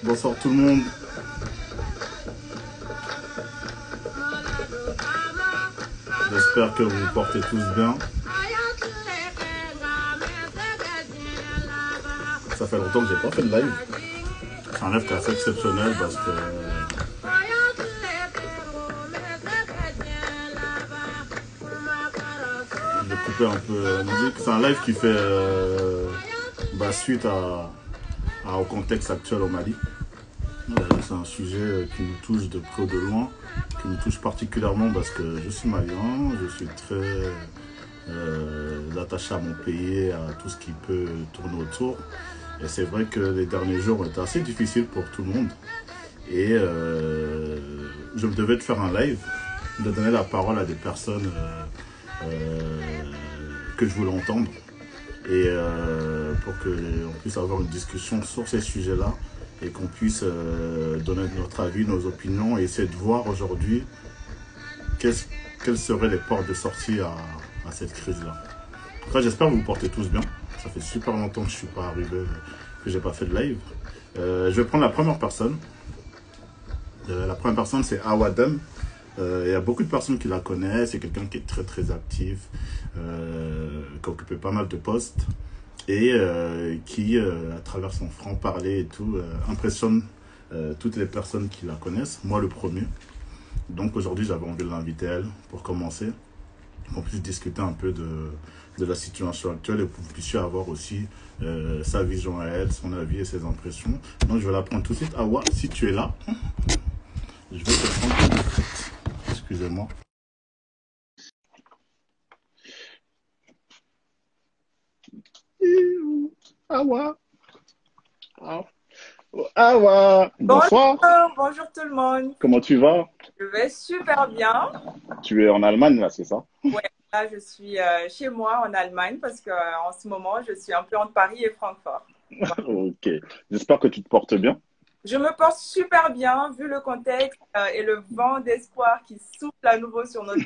Bonsoir tout le monde. J'espère que vous vous portez tous bien. Ça fait longtemps que j'ai pas fait de live. C'est un live qui est assez exceptionnel parce que j'ai coupé un peu la musique. C'est un live qui fait suite au contexte actuel au Mali. C'est un sujet qui nous touche de près ou de loin, qui nous touche particulièrement parce que je suis malien, je suis très attaché à mon pays, à tout ce qui peut tourner autour. Et c'est vrai que les derniers jours ont été assez difficiles pour tout le monde. Et je me devais de faire un live, de donner la parole à des personnes que je voulais entendre. Et pour qu'on puisse avoir une discussion sur ces sujets-là et qu'on puisse donner notre avis, nos opinions et essayer de voir aujourd'hui quelles seraient les portes de sortie à cette crise-là. En tout cas, j'espère que vous vous portez tous bien. Ça fait super longtemps que je ne suis pas arrivé, que je n'ai pas fait de live. Je vais prendre la première personne. La première personne, c'est Awadem. Il y a beaucoup de personnes qui la connaissent. C'est quelqu'un qui est très très actif, qui a occupé pas mal de postes et qui, à travers son franc-parler et tout, impressionne toutes les personnes qui la connaissent, moi le premier. Donc aujourd'hui, j'avais envie de l'inviter elle pour commencer, qu'on puisse discuter un peu de la situation actuelle et que vous puissiez avoir aussi sa vision à elle, son avis et ses impressions. Donc je vais la prendre tout de suite. Awa, si tu es là, je vais te prendre. Excusez-moi. Awa. Awa. Bonsoir. Bonjour tout le monde. Comment tu vas? Je vais super bien. Tu es en Allemagne là, c'est ça? Ouais, là je suis chez moi en Allemagne parce qu'en ce moment je suis un peu entre Paris et Francfort. Ok. J'espère que tu te portes bien. Je me porte super bien vu le contexte et le vent d'espoir qui souffle à nouveau sur notre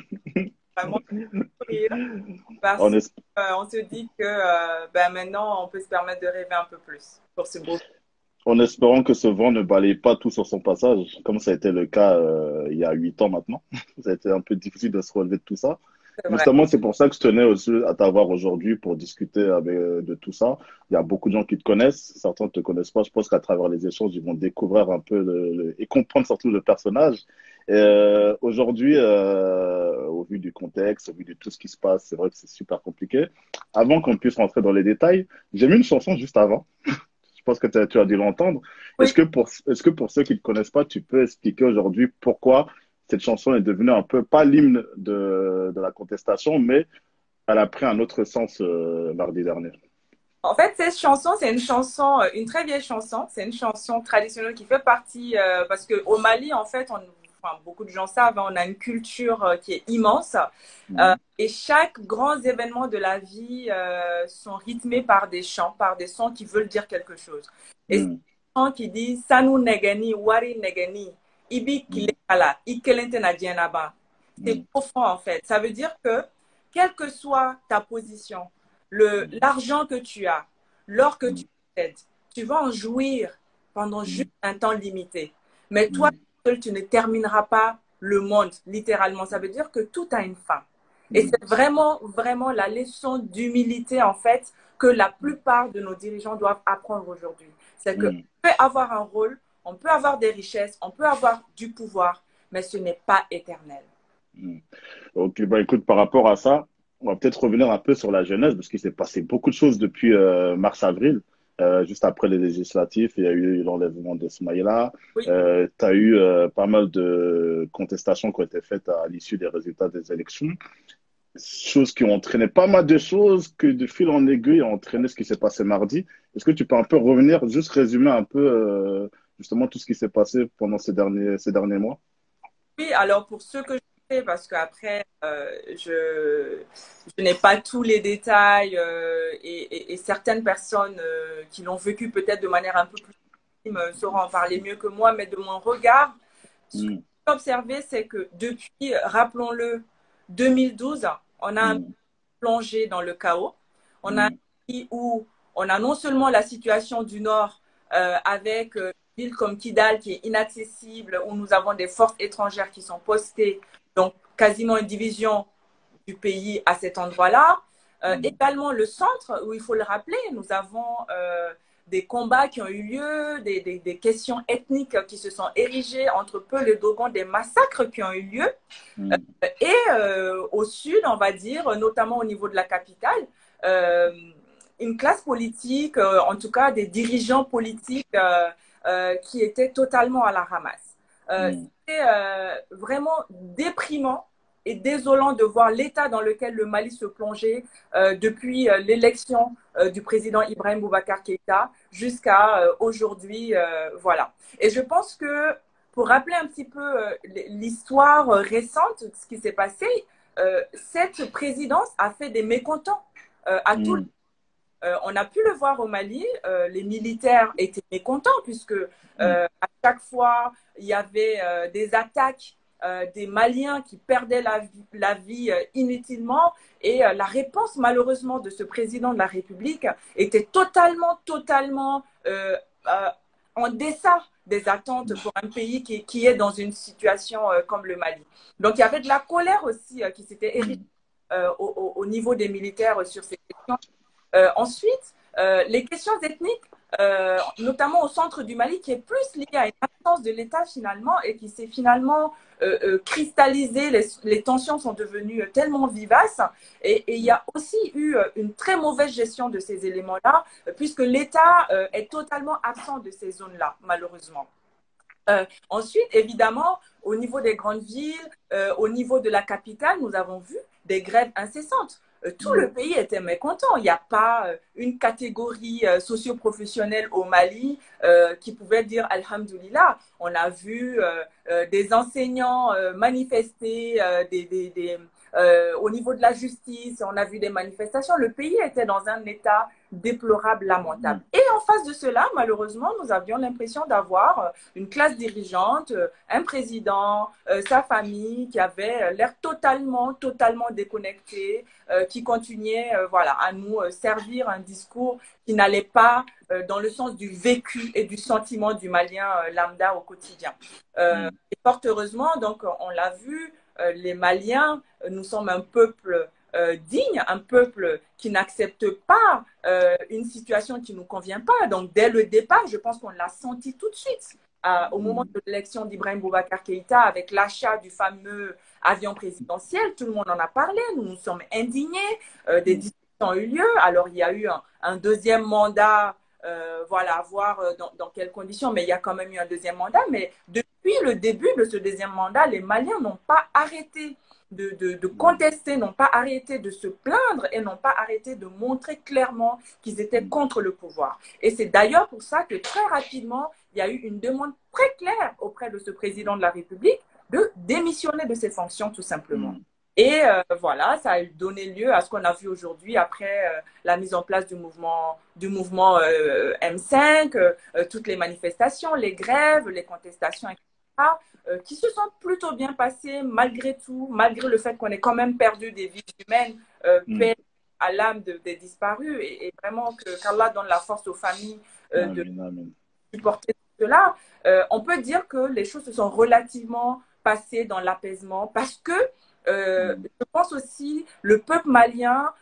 vraiment sourire parce On qu'on es- se dit que maintenant on peut se permettre de rêver un peu plus pour ce beau. En espérant que ce vent ne balaye pas tout sur son passage, comme ça a été le cas il y a 8 ans maintenant. Ça a été un peu difficile de se relever de tout ça. C'est vrai. Justement, c'est pour ça que je tenais aussi à t'avoir aujourd'hui pour discuter de tout ça. Il y a beaucoup de gens qui te connaissent, certains ne te connaissent pas. Je pense qu'à travers les échanges, ils vont découvrir un peu et comprendre surtout le personnage. Et, aujourd'hui, au vu du contexte, au vu de tout ce qui se passe, c'est vrai que c'est super compliqué. Avant qu'on puisse rentrer dans les détails, j'ai mis une chanson juste avant. Je pense que tu as dû l'entendre. Oui. Est-ce que pour ceux qui ne te connaissent pas, tu peux expliquer aujourd'hui pourquoi cette chanson est devenue un peu, pas l'hymne de la contestation, mais elle a pris un autre sens mardi dernier. En fait, cette chanson, c'est une chanson, une très vieille chanson. C'est une chanson traditionnelle qui fait partie, parce qu'au Mali, en fait, enfin, beaucoup de gens savent, hein, on a une culture qui est immense. Et chaque grand événement de la vie sont rythmés par des chants, par des sons qui veulent dire quelque chose. Et c'est des chants qui disent Sanu Negani, Wari Negani, Ibi Kilekala, Ikelente Nadienaba. C'est profond, en fait. Ça veut dire que, quelle que soit ta position, l'argent que tu as, l'or que tu possèdes, tu vas en jouir pendant juste un temps limité. Mais toi, seul, tu ne termineras pas le monde, littéralement. Ça veut dire que tout a une fin. Et c'est vraiment, vraiment la leçon d'humilité, en fait, que la plupart de nos dirigeants doivent apprendre aujourd'hui. C'est qu'on peut avoir un rôle, on peut avoir des richesses, on peut avoir du pouvoir, mais ce n'est pas éternel. Ok, bah écoute, par rapport à ça, on va peut-être revenir un peu sur la jeunesse, parce qu'il s'est passé beaucoup de choses depuis mars-avril. Juste après les législatives, il y a eu l'enlèvement de Smaïla. Oui. Tu as eu pas mal de contestations qui ont été faites à l'issue des résultats des élections. choses qui ont entraîné pas mal de choses, que de fil en aiguille ont entraîné ce qui s'est passé mardi. Est-ce que tu peux un peu revenir, juste résumer un peu justement tout ce qui s'est passé pendant ces derniers mois? Oui, alors pour ceux que je sais, parce qu'après, je n'ai pas tous les détails et certaines personnes qui l'ont vécu peut-être de manière un peu plus intime sauront en parler mieux que moi, mais de mon regard, ce que Mm, j'ai observé, c'est que depuis, rappelons-le, 2012, on a un mm, plongé dans le chaos. On a un mm, pays où on a non seulement la situation du Nord avec une ville comme Kidal qui est inaccessible, où nous avons des forces étrangères qui sont postées, donc quasiment une division du pays à cet endroit-là. mm, Également le centre, où il faut le rappeler, nous avons des combats qui ont eu lieu, des questions ethniques qui se sont érigées entre Peul et Dogon, des massacres qui ont eu lieu. mm, Et au sud, on va dire, notamment au niveau de la capitale, euh, une classe politique, en tout cas des dirigeants politiques qui étaient totalement à la ramasse. mm, C'était vraiment déprimant et désolant de voir l'état dans lequel le Mali se plongeait depuis l'élection du président Ibrahim Boubacar Keïta jusqu'à aujourd'hui. Voilà. Et je pense que pour rappeler un petit peu l'histoire récente, ce qui s'est passé, cette présidence a fait des mécontents à tout. mm, On a pu le voir au Mali, les militaires étaient mécontents puisque mm, à chaque fois, il y avait des attaques des Maliens qui perdaient la vie inutilement et la réponse malheureusement de ce président de la République était totalement euh, en deçà des attentes pour un pays qui est dans une situation comme le Mali. Donc il y avait de la colère aussi qui s'était érigée mm, au niveau des militaires sur ces questions. Ensuite, les questions ethniques, notamment au centre du Mali, qui est plus liée à une absence de l'État finalement et qui s'est finalement cristallisée. Les tensions sont devenues tellement vivaces et il y a aussi eu une très mauvaise gestion de ces éléments-là, puisque l'État est totalement absent de ces zones-là, malheureusement. Ensuite, évidemment, au niveau des grandes villes, au niveau de la capitale, nous avons vu des grèves incessantes. Tout mm, le pays était mécontent. Il n'y a pas une catégorie socio-professionnelle au Mali qui pouvait dire Alhamdulillah. On a vu des enseignants manifester, au niveau de la justice, on a vu des manifestations. Le pays était dans un état déplorable, lamentable. mm, Et en face de cela, malheureusement, nous avions l'impression d'avoir une classe dirigeante, un président, sa famille qui avait l'air totalement déconnecté, qui continuait voilà, à nous servir un discours qui n'allait pas dans le sens du vécu et du sentiment du Malien lambda au quotidien. mm, Et fort heureusement, donc on l'a vu, les Maliens, nous sommes un peuple digne, un peuple qui n'accepte pas une situation qui ne nous convient pas. Donc, dès le départ, je pense qu'on l'a senti tout de suite. Au moment mm, de l'élection d'Ibrahim Boubacar Keïta, avec l'achat du fameux avion présidentiel, tout le monde en a parlé, nous nous sommes indignés, des mm, discussions ont eu lieu. Alors, il y a eu un deuxième mandat, voilà, à voir dans quelles conditions, mais il y a quand même eu un deuxième mandat. Mais depuis le début de ce deuxième mandat, les Maliens n'ont pas arrêté de mm, contester, n'ont pas arrêté de se plaindre et n'ont pas arrêté de montrer clairement qu'ils étaient mm, contre le pouvoir. Et c'est d'ailleurs pour ça que très rapidement, il y a eu une demande très claire auprès de ce président de la République de démissionner de ses fonctions tout simplement. mm. Et voilà, ça a donné lieu à ce qu'on a vu aujourd'hui après la mise en place du mouvement M5, toutes les manifestations, les grèves, les contestations, etc., qui se sont plutôt bien passées malgré tout, malgré le fait qu'on ait quand même perdu des vies humaines, Mm. paix à l'âme des disparus, et vraiment qu'Allah donne la force aux familles de Amen, amen. supporter cela. On peut dire que les choses se sont relativement passées dans l'apaisement parce que Mm, je pense aussi le peuple malien,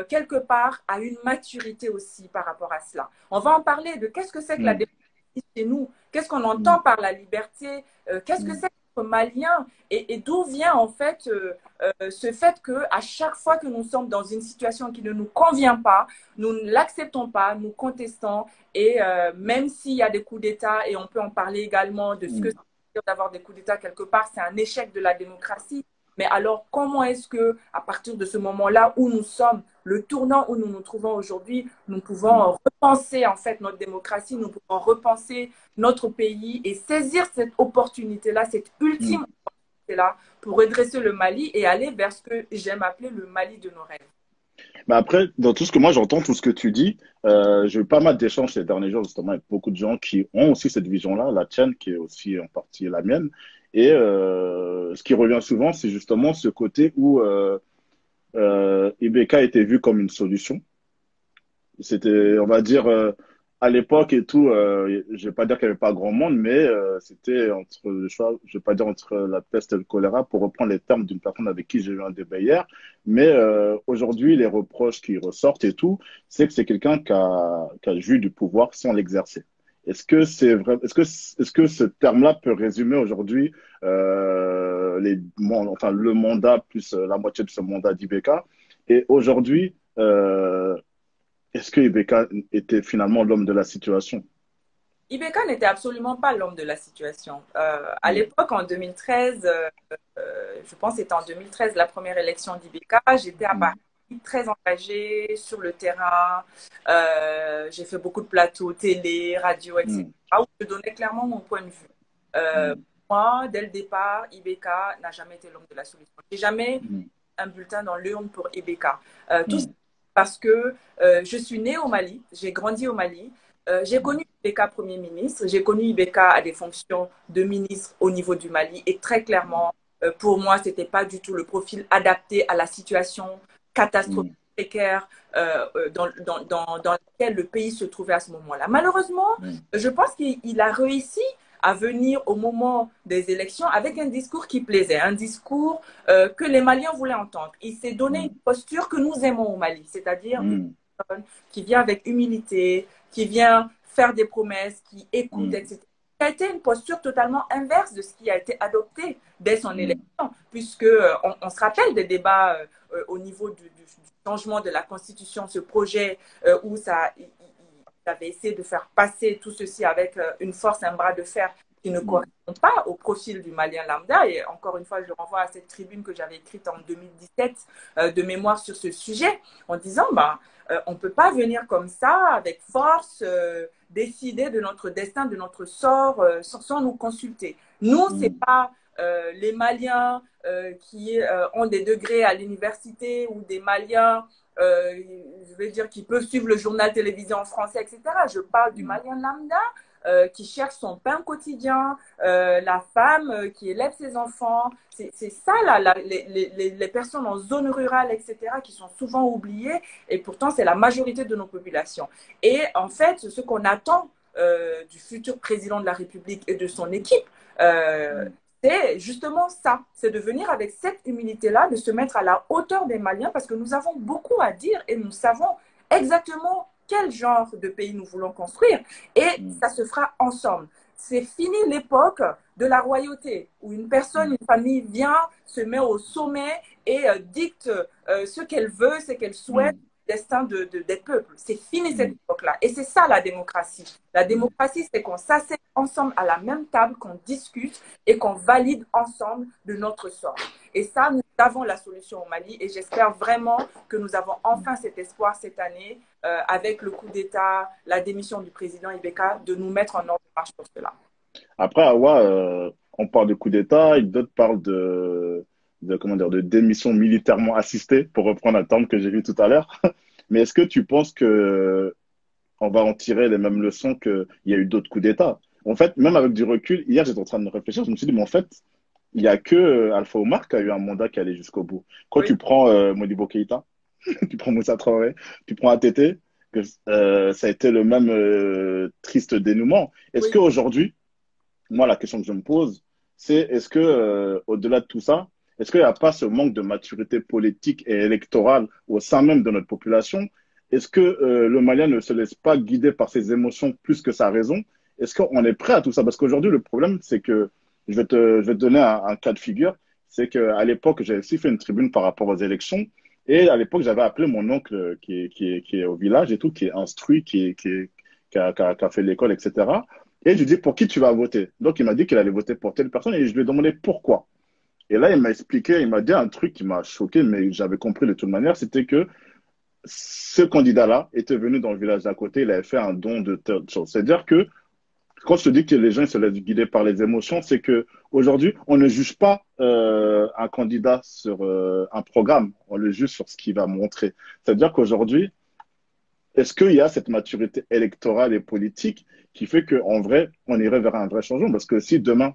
quelque part, a une maturité aussi par rapport à cela. On va en parler de qu'est-ce que c'est que la mm, démocratie chez nous, qu'est-ce qu'on entend mm, par la liberté, qu'est-ce que mm, c'est qu'être malien et d'où vient en fait ce fait que à chaque fois que nous sommes dans une situation qui ne nous convient pas, nous ne l'acceptons pas, nous contestons et même s'il y a des coups d'État et on peut en parler également de ce que mm, c'est d'avoir des coups d'État quelque part, c'est un échec de la démocratie. Mais alors, comment est-ce que, à partir de ce moment-là où nous sommes, le tournant où nous nous trouvons aujourd'hui, nous pouvons repenser en fait notre démocratie, nous pouvons repenser notre pays et saisir cette opportunité-là, cette ultime opportunité-là pour redresser le Mali et aller vers ce que j'aime appeler le Mali de nos rêves. Mais après, dans tout ce que moi j'entends, tout ce que tu dis, j'ai eu pas mal d'échanges ces derniers jours justement avec beaucoup de gens qui ont aussi cette vision-là, la tienne qui est aussi en partie la mienne. Et ce qui revient souvent, c'est justement ce côté où IBK était vu comme une solution. C'était, on va dire, à l'époque et tout, je vais pas dire qu'il n'y avait pas grand monde, mais c'était entre le choix, je vais pas dire entre la peste et le choléra, pour reprendre les termes d'une personne avec qui j'ai eu un débat hier. Mais aujourd'hui, les reproches qui ressortent et tout, c'est que c'est quelqu'un qui a joué du pouvoir sans l'exercer. Est-ce que c'est vrai, est-ce que ce terme-là peut résumer aujourd'hui enfin, le mandat plus la moitié de ce mandat d'IBK? Et aujourd'hui, est-ce que Ibeka était finalement l'homme de la situation? Ibeka n'était absolument pas l'homme de la situation. À Mm, l'époque, en 2013, je pense que c'était en 2013 la première élection d'Ibeka, j'étais à Paris, mm, très engagée sur le terrain. J'ai fait beaucoup de plateaux télé, radio, mm, etc., où je donnais clairement mon point de vue. Euh, mm, Moi, dès le départ, Ibeka n'a jamais été l'homme de la solution. J'ai jamais mm, un bulletin dans l'urne pour Ibeka. Tout ça mm, parce que je suis née au Mali, j'ai grandi au Mali. J'ai mm, connu Ibeka Premier ministre, j'ai connu Ibeka à des fonctions de ministre au niveau du Mali et très clairement, pour moi, ce n'était pas du tout le profil adapté à la situation catastrophique mm, précaire dans laquelle le pays se trouvait à ce moment-là. Malheureusement, mm, je pense qu'il a réussi à venir au moment des élections avec un discours qui plaisait, un discours que les Maliens voulaient entendre. Il s'est donné une mm, posture que nous aimons au Mali, c'est-à-dire une mm, personne qui vient avec humilité, qui vient faire des promesses, qui écoute, mm, etc. Ça a été une posture totalement inverse de ce qui a été adopté dès son mm, élection, puisque on se rappelle des débats au niveau du changement de la Constitution, ce projet où il avait essayé de faire passer tout ceci avec une force, un bras de fer qui ne mm, correspond pas au profil du Malien lambda. Et encore une fois, je renvoie à cette tribune que j'avais écrite en 2017 de mémoire sur ce sujet, en disant, on ne peut pas venir comme ça, avec force, décider de notre destin, de notre sort, sans nous consulter. Nous, ce n'est mm, pas les Maliens qui ont des degrés à l'université ou des Maliens, je vais dire, qui peuvent suivre le journal télévisé en français, etc. Je parle du mm, Malien lambda qui cherche son pain quotidien, la femme qui élève ses enfants. C'est ça, là, les personnes en zone rurale, etc., qui sont souvent oubliées, et pourtant, c'est la majorité de nos populations. Et en fait, ce qu'on attend du futur président de la République et de son équipe, mm, c'est justement ça, c'est de venir avec cette humilité-là, de se mettre à la hauteur des Maliens, parce que nous avons beaucoup à dire et nous savons exactement quel genre de pays nous voulons construire. Et mm, ça se fera ensemble. C'est fini l'époque de la royauté, où une personne, mm, une famille vient, se met au sommet et dicte ce qu'elle veut, ce qu'elle souhaite, mm, le destin des peuples. C'est fini cette mm, époque-là. Et c'est ça la démocratie. La mm. démocratie, c'est qu'on s'assied ensemble à la même table, qu'on discute et qu'on valide ensemble de notre sort. Et ça, nous avons la solution au Mali et j'espère vraiment que nous avons enfin cet espoir cette année, avec le coup d'État, la démission du président Ibeka, de nous mettre en ordre de marche pour cela. Après, Awa, on parle de coup d'État, et d'autres parlent comment dire, de démission militairement assistée, pour reprendre un terme que j'ai vu tout à l'heure. Mais est-ce que tu penses que on va en tirer les mêmes leçons qu'il y a eu d'autres coups d'État? En fait, même avec du recul, hier, j'étais en train de réfléchir, je me suis dit, mais en fait, il n'y a que Alpha Omar qui a eu un mandat qui allait jusqu'au bout. Quand Oui. tu prends Modibo Keïta, tu prends Moussa Traoré, tu prends ATT, que, ça a été le même triste dénouement. Est-ce Oui. qu'aujourd'hui, moi, la question que je me pose, c'est est-ce que, au-delà de tout ça, est-ce qu'il n'y a pas ce manque de maturité politique et électorale au sein même de notre population? Est-ce que le Malien ne se laisse pas guider par ses émotions plus que sa raison? Est-ce qu'on est prêt à tout ça? Parce qu'aujourd'hui, le problème, c'est que je vais te donner un cas de figure. C'est qu'à l'époque, j'ai aussi fait une tribune par rapport aux élections. Et à l'époque, j'avais appelé mon oncle qui est au village et tout, qui est instruit, qui a fait l'école, etc. Et je lui ai dit, pour qui tu vas voter? Donc, il m'a dit qu'il allait voter pour telle personne et je lui ai demandé pourquoi. Et là, il m'a expliqué, il m'a dit un truc qui m'a choqué, mais j'avais compris de toute manière, c'était que ce candidat-là était venu dans le village d'à côté, il avait fait un don de telle chose. C'est-à-dire que quand je te dis que les gens ils se laissent guider par les émotions, c'est que aujourd'hui, on ne juge pas un candidat sur un programme, on le juge sur ce qu'il va montrer. C'est-à-dire qu'aujourd'hui, est-ce qu'il y a cette maturité électorale et politique qui fait qu'en vrai, on irait vers un vrai changement? Parce que si demain,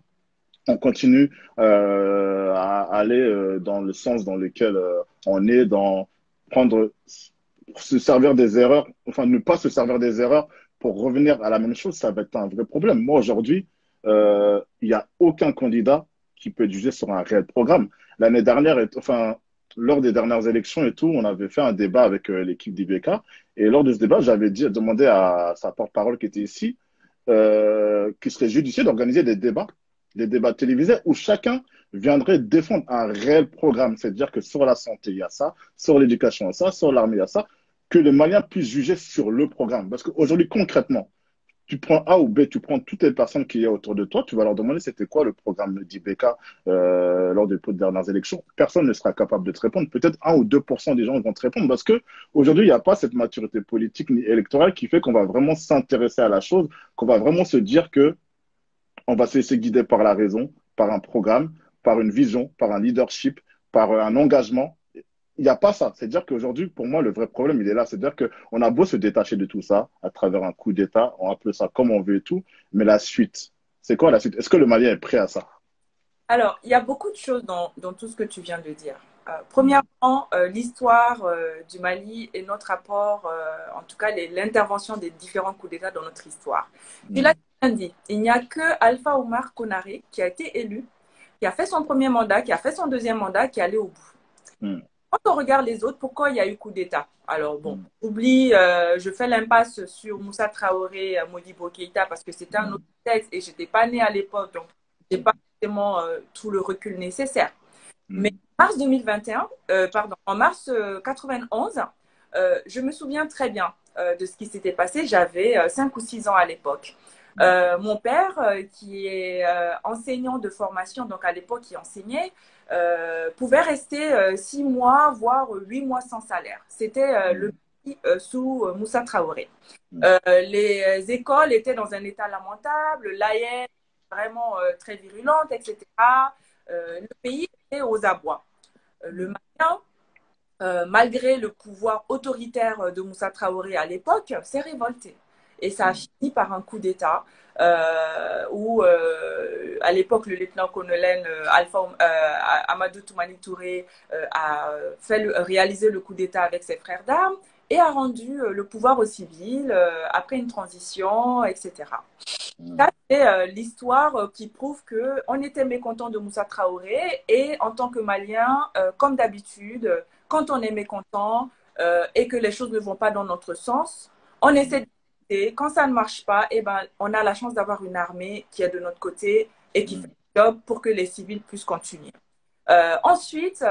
on continue à aller dans le sens dans lequel on est, dans prendre, se servir des erreurs, enfin ne pas se servir des erreurs pour revenir à la même chose, ça va être un vrai problème. Moi, aujourd'hui, il n'y a aucun candidat qui peut être jugé sur un réel programme. L'année dernière, enfin, lors des dernières élections et tout, on avait fait un débat avec l'équipe d'IBK. Et lors de ce débat, j'avais demandé à sa porte-parole qui était ici, qu'il serait judicieux d'organiser des débats télévisés où chacun viendrait défendre un réel programme. C'est-à-dire que sur la santé, il y a ça, sur l'éducation, il y a ça, sur l'armée, il y a ça, que les Maliens puissent juger sur le programme. Parce qu'aujourd'hui, concrètement, tu prends A ou B, tu prends toutes les personnes qui y a autour de toi, tu vas leur demander c'était quoi le programme d'IBK lors des dernières élections. Personne ne sera capable de te répondre. Peut-être 1 ou 2% des gens vont te répondre parce que aujourd'hui, il n'y a pas cette maturité politique ni électorale qui fait qu'on va vraiment s'intéresser à la chose, qu'on va vraiment se dire que on va se laisser guider par la raison, par un programme, par une vision, par un leadership, par un engagement. Il n'y a pas ça. C'est-à-dire qu'aujourd'hui, pour moi, le vrai problème, il est là. C'est-à-dire qu'on a beau se détacher de tout ça à travers un coup d'État, on appelle ça comme on veut et tout, mais la suite, c'est quoi la suite? Est-ce que le Malien est prêt à ça? Alors, il y a beaucoup de choses dans tout ce que tu viens de dire. Premièrement, l'histoire du Mali et notre rapport, en tout cas l'intervention des différents coups d'État dans notre histoire. Tu l'as bien dit, il n'y a que Alpha Oumar Konaré qui a été élu, qui a fait son premier mandat, qui a fait son deuxième mandat, qui est allé au bout. Quand on regarde les autres, pourquoi il y a eu coup d'État? Alors bon, oublie, je fais l'impasse sur Moussa Traoré, Modibo Keïta, parce que c'était un autre texte et je n'étais pas née à l'époque, donc je n'ai pas forcément tout le recul nécessaire. Mais en mars 2021, pardon, en mars 91, je me souviens très bien de ce qui s'était passé. J'avais 5 ou 6 ans à l'époque. Mon père, qui est enseignant de formation, donc à l'époque qui enseignait, pouvait rester 6 mois, voire 8 mois sans salaire. C'était le pays sous Moussa Traoré. Les écoles étaient dans un état lamentable, l'AIE vraiment très virulente, etc. Le pays était aux abois. Le Malien, malgré le pouvoir autoritaire de Moussa Traoré à l'époque, s'est révolté. Et ça a fini par un coup d'État où, à l'époque, le lieutenant-colonel Amadou Toumani Touré a réalisé le coup d'État avec ses frères d'armes et a rendu le pouvoir aux civils après une transition, etc. Ça, c'est l'histoire qui prouve qu'on était mécontent de Moussa Traoré et en tant que Malien, comme d'habitude, quand on est mécontent et que les choses ne vont pas dans notre sens, on essaie de discuter. Quand ça ne marche pas, eh ben, on a la chance d'avoir une armée qui est de notre côté et qui fait le job pour que les civils puissent continuer. Ensuite,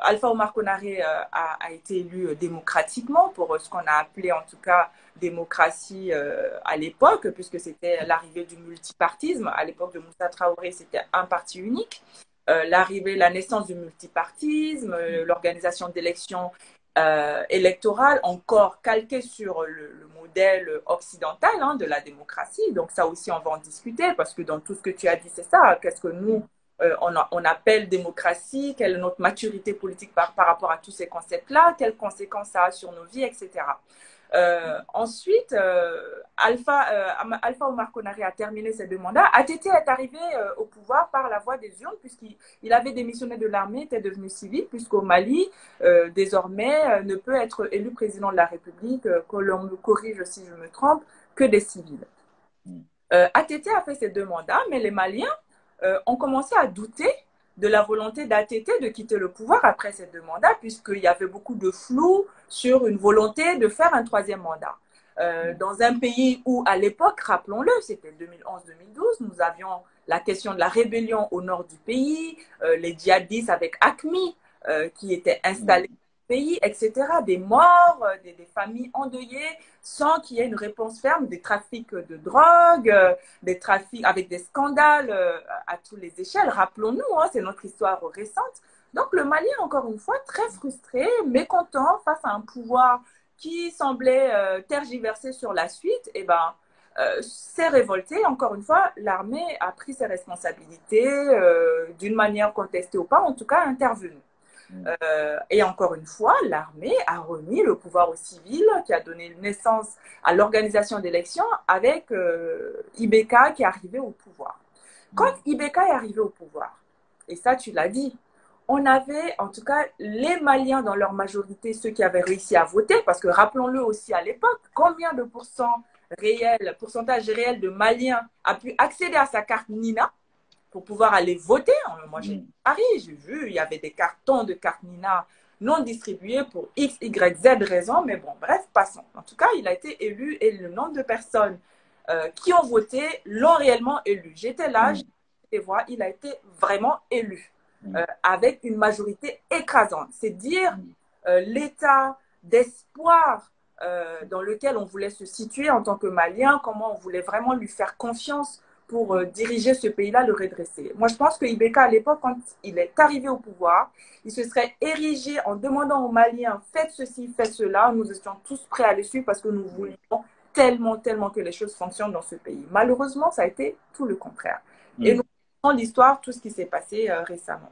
Alpha Omar Konaré a été élu démocratiquement pour ce qu'on a appelé en tout cas démocratie à l'époque, puisque c'était l'arrivée du multipartisme. À l'époque de Moussa Traoré, c'était un parti unique. La naissance du multipartisme, l'organisation d'élections électorales, encore calquée sur le modèle occidental de la démocratie. Donc ça aussi, on va en discuter, parce que dans tout ce que tu as dit, c'est ça. Qu'est-ce que nous, on appelle démocratie, quelle est notre maturité politique par rapport à tous ces concepts-là, quelles conséquences ça a sur nos vies, etc. Ensuite, Alpha Omar Konaré a terminé ses 2 mandats. ATT est arrivé au pouvoir par la voie des urnes, puisqu'il avait démissionné de l'armée, était devenu civil, puisqu'au Mali, désormais, ne peut être élu président de la République, que l'on me corrige si je me trompe, que des civils. ATT a fait ses 2 mandats, mais les Maliens ont commencé à douter de la volonté d'ATT de quitter le pouvoir après ces 2 mandats, puisqu'il y avait beaucoup de flou sur une volonté de faire un 3e mandat. Dans un pays où, à l'époque, rappelons-le, c'était 2011-2012, nous avions la question de la rébellion au nord du pays, les djihadistes avec AQMI qui étaient installés pays, etc. Des morts, des familles endeuillées, sans qu'il y ait une réponse ferme, des trafics de drogue, des trafics avec des scandales à toutes les échelles. Rappelons-nous, hein, c'est notre histoire récente. Donc le Mali, encore une fois, très frustré, mécontent face à un pouvoir qui semblait tergiverser sur la suite, et ben, s'est révolté. Encore une fois, l'armée a pris ses responsabilités d'une manière contestée ou pas, en tout cas intervenue. Et encore une fois, l'armée a remis le pouvoir aux civils, qui a donné naissance à l'organisation d'élections avec Ibeka qui est arrivé au pouvoir. Quand Ibeka est arrivé au pouvoir, et ça tu l'as dit, on avait en tout cas les Maliens dans leur majorité, ceux qui avaient réussi à voter, parce que rappelons-le aussi à l'époque, combien de pourcentage réel de Maliens a pu accéder à sa carte Nina pour pouvoir aller voter. Moi, j'ai Paris, j'ai vu, il y avait des cartons de carte Nina non distribués pour X, Y, Z raisons, mais bon, bref, passons. En tout cas, il a été élu et le nombre de personnes qui ont voté l'ont réellement élu. J'étais là, j'ai été voir, il a été vraiment élu avec une majorité écrasante. C'est dire l'état d'espoir dans lequel on voulait se situer en tant que Malien, comment on voulait vraiment lui faire confiance pour diriger ce pays-là, le redresser. Moi, je pense que Ibeka, à l'époque, quand il est arrivé au pouvoir, il se serait érigé en demandant aux Maliens, faites ceci, faites cela. Nous étions tous prêts à les suivre parce que nous voulions tellement que les choses fonctionnent dans ce pays. Malheureusement, ça a été tout le contraire. Et nous connaissons l'histoire, tout ce qui s'est passé récemment.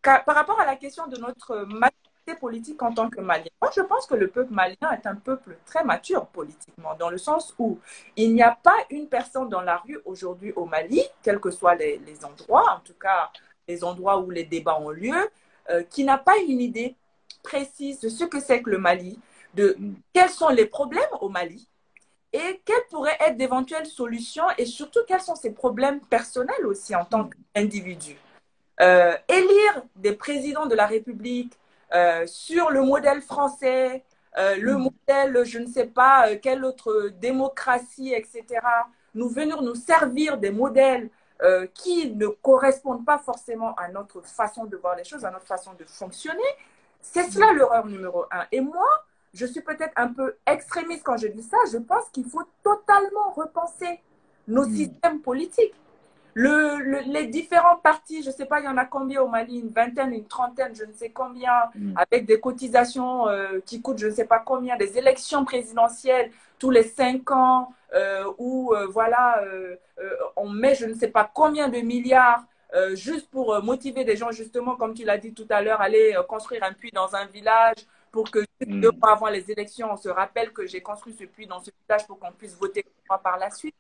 Par rapport à la question de notre maturité politique en tant que Malien, moi, je pense que le peuple malien est un peuple très mature politiquement, dans le sens où il n'y a pas une personne dans la rue aujourd'hui au Mali, quels que soient les endroits, en tout cas les endroits où les débats ont lieu, qui n'a pas une idée précise de ce que c'est que le Mali, de quels sont les problèmes au Mali, et quelles pourraient être d'éventuelles solutions, et surtout quels sont ses problèmes personnels aussi en tant qu'individu. Élire des présidents de la République sur le modèle français, le modèle, je ne sais pas, quelle autre démocratie, etc. Venir nous servir des modèles qui ne correspondent pas forcément à notre façon de voir les choses, à notre façon de fonctionner, c'est cela l'erreur numéro un. Et moi, je suis peut-être un peu extrémiste quand je dis ça, je pense qu'il faut totalement repenser nos systèmes politiques. Les différents partis, je ne sais pas, il y en a combien au Mali, une vingtaine, une trentaine, je ne sais combien, avec des cotisations qui coûtent je ne sais pas combien, des élections présidentielles tous les 5 ans, où voilà, on met je ne sais pas combien de milliards juste pour motiver des gens, justement, comme tu l'as dit tout à l'heure, aller construire un puits dans un village pour que 2 mois avant les élections, on se rappelle que j'ai construit ce puits dans ce village pour qu'on puisse voter par la suite.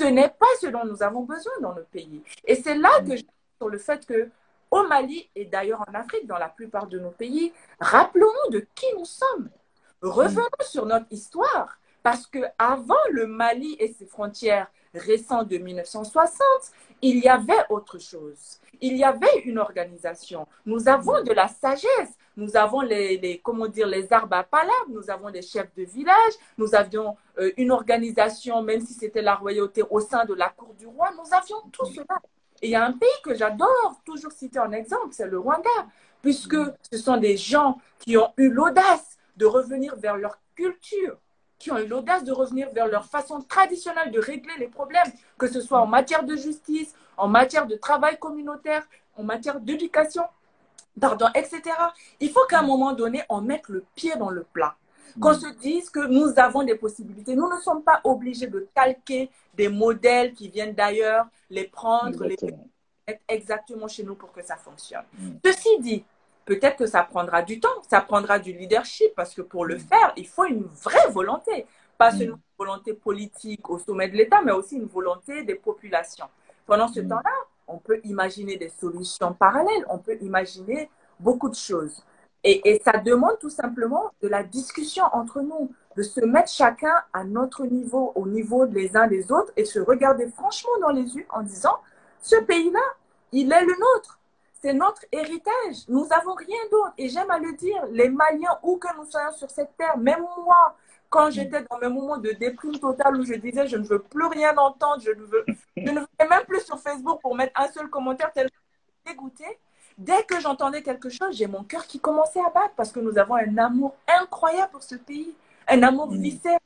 Ce n'est pas ce dont nous avons besoin dans notre pays. Et c'est là que je suis sur le fait que au Mali et d'ailleurs en Afrique, dans la plupart de nos pays, rappelons-nous de qui nous sommes. Revenons sur notre histoire. Parce qu'avant le Mali et ses frontières récentes de 1960, il y avait autre chose. Il y avait une organisation. Nous avons de la sagesse. Nous avons comment dire, les arbres à palabres. Nous avons des chefs de village. Nous avions une organisation, même si c'était la royauté au sein de la cour du roi. Nous avions tout cela. Et il y a un pays que j'adore toujours citer en exemple, c'est le Rwanda. Puisque ce sont des gens qui ont eu l'audace de revenir vers leur culture, qui ont eu l'audace de revenir vers leur façon traditionnelle de régler les problèmes, que ce soit en matière de justice, en matière de travail communautaire, en matière d'éducation, etc. Il faut qu'à un moment donné, on mette le pied dans le plat. Qu'on se dise que nous avons des possibilités. Nous ne sommes pas obligés de calquer des modèles qui viennent d'ailleurs, les prendre, les mettre exactement chez nous pour que ça fonctionne. Ceci dit, peut-être que ça prendra du temps, ça prendra du leadership, parce que pour le faire, il faut une vraie volonté. Pas seulement une volonté politique au sommet de l'État, mais aussi une volonté des populations. Pendant ce temps-là, on peut imaginer des solutions parallèles, on peut imaginer beaucoup de choses. Et ça demande tout simplement de la discussion entre nous, de se mettre chacun à notre niveau, au niveau des uns des autres, et se regarder franchement dans les yeux en disant, ce pays-là, il est le nôtre. C'est notre héritage. Nous n'avons rien d'autre. Et j'aime à le dire, les Maliens, où que nous soyons sur cette terre, même moi, quand j'étais dans mes moments de déprime totale où je disais, je ne veux plus rien entendre, je ne veux même plus sur Facebook pour mettre un seul commentaire tellement dégoûté. Dès que j'entendais quelque chose, j'ai mon cœur qui commençait à battre parce que nous avons un amour incroyable pour ce pays, un amour viscéral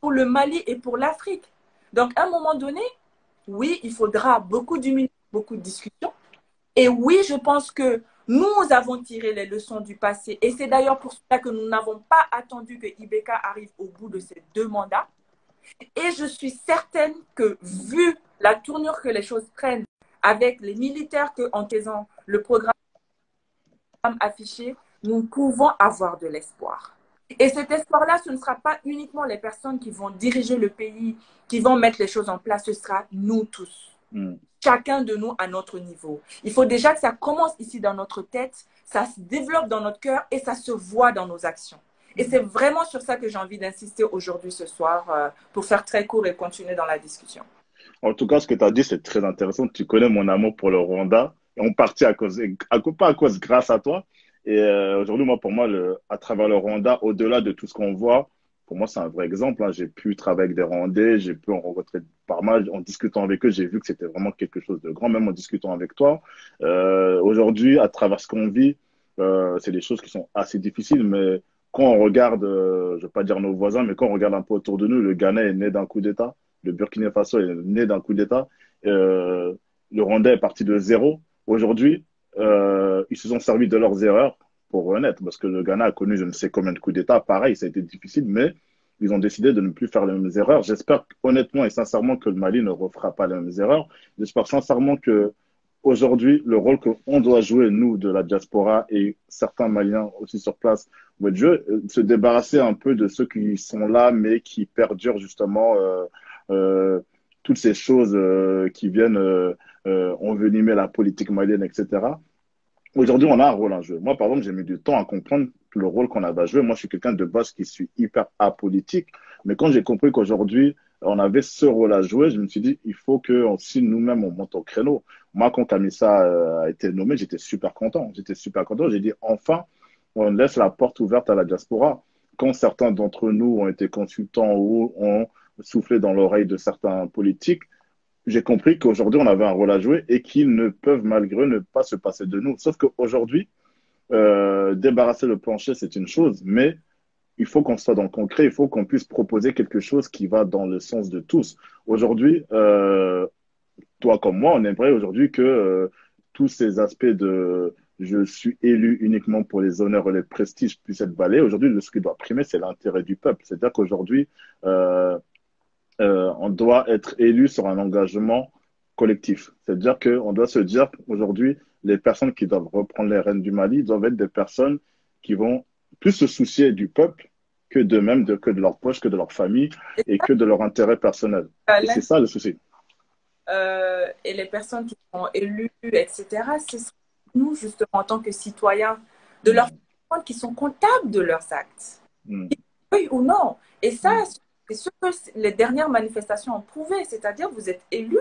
pour le Mali et pour l'Afrique. Donc, à un moment donné, oui, il faudra beaucoup d'humilité, beaucoup de discussion. Et oui, je pense que nous avons tiré les leçons du passé. Et c'est d'ailleurs pour cela que nous n'avons pas attendu que Ibeka arrive au bout de ses 2 mandats. Et je suis certaine que, vu la tournure que les choses prennent avec les militaires que, en taisant le programme affiché, nous pouvons avoir de l'espoir. Et cet espoir-là, ce ne sera pas uniquement les personnes qui vont diriger le pays, qui vont mettre les choses en place, ce sera nous tous. Chacun de nous à notre niveau. Il faut déjà que ça commence ici dans notre tête, ça se développe dans notre cœur et ça se voit dans nos actions. Et c'est vraiment sur ça que j'ai envie d'insister aujourd'hui, ce soir, pour faire très court et continuer dans la discussion. En tout cas, ce que tu as dit, c'est très intéressant. Tu connais mon amour pour le Rwanda. En partie pas à cause, grâce à toi. Et aujourd'hui, moi, pour moi, à travers le Rwanda, au-delà de tout ce qu'on voit, pour moi, c'est un vrai exemple. Hein. J'ai pu travailler avec des Rwandais, j'ai pu en rencontrer pas mal. En discutant avec eux, j'ai vu que c'était vraiment quelque chose de grand, même en discutant avec toi. Aujourd'hui, à travers ce qu'on vit, c'est des choses qui sont assez difficiles, mais quand on regarde, je ne vais pas dire nos voisins, mais quand on regarde un peu autour de nous, le Ghana est né d'un coup d'État. Le Burkina Faso est né d'un coup d'État. Le Rwanda est parti de zéro. Aujourd'hui, ils se sont servis de leurs erreurs pour renaître, parce que le Ghana a connu je ne sais combien de coups d'État. Pareil, ça a été difficile, mais ils ont décidé de ne plus faire les mêmes erreurs. J'espère honnêtement et sincèrement que le Mali ne refera pas les mêmes erreurs. J'espère sincèrement que aujourd'hui, le rôle qu'on doit jouer, nous, de la diaspora et certains Maliens aussi sur place, votre jeu, se débarrasser un peu de ceux qui sont là, mais qui perdurent justement toutes ces choses qui viennent envenimer la politique malienne, etc. Aujourd'hui, on a un rôle à jouer. Moi, par exemple, j'ai mis du temps à comprendre le rôle qu'on avait à jouer. Moi, je suis quelqu'un de base qui suis hyper apolitique. Mais quand j'ai compris qu'aujourd'hui, on avait ce rôle à jouer, je me suis dit, il faut que si nous-mêmes, on monte au créneau. Moi, quand Kamissa a été nommé, j'étais super content. J'étais super content. J'ai dit, enfin, on laisse la porte ouverte à la diaspora. Quand certains d'entre nous ont été consultants ou ont soufflé dans l'oreille de certains politiques, j'ai compris qu'aujourd'hui, on avait un rôle à jouer et qu'ils ne peuvent, malgré eux, ne pas se passer de nous. Sauf qu'aujourd'hui, débarrasser le plancher, c'est une chose, mais il faut qu'on soit dans le concret, il faut qu'on puisse proposer quelque chose qui va dans le sens de tous. Aujourd'hui, toi comme moi, on aimerait aujourd'hui que tous ces aspects de je suis élu uniquement pour les honneurs et les prestiges puissent être balayés. Aujourd'hui, ce qui doit primer, c'est l'intérêt du peuple. C'est-à-dire qu'aujourd'hui, on doit être élu sur un engagement collectif. C'est-à-dire qu'on doit se dire aujourd'hui, les personnes qui doivent reprendre les rênes du Mali doivent être des personnes qui vont plus se soucier du peuple que d'eux-mêmes, que de leur poche, que de leur famille et que de leur intérêt personnel. Et c'est ça le souci. Et les personnes qui sont élues, etc., c'est nous, justement, en tant que citoyens, de leur faire qui sont comptables de leurs actes. Oui ou non. Et ça, c'est ce que les dernières manifestations ont prouvé, c'est-à-dire vous êtes élus.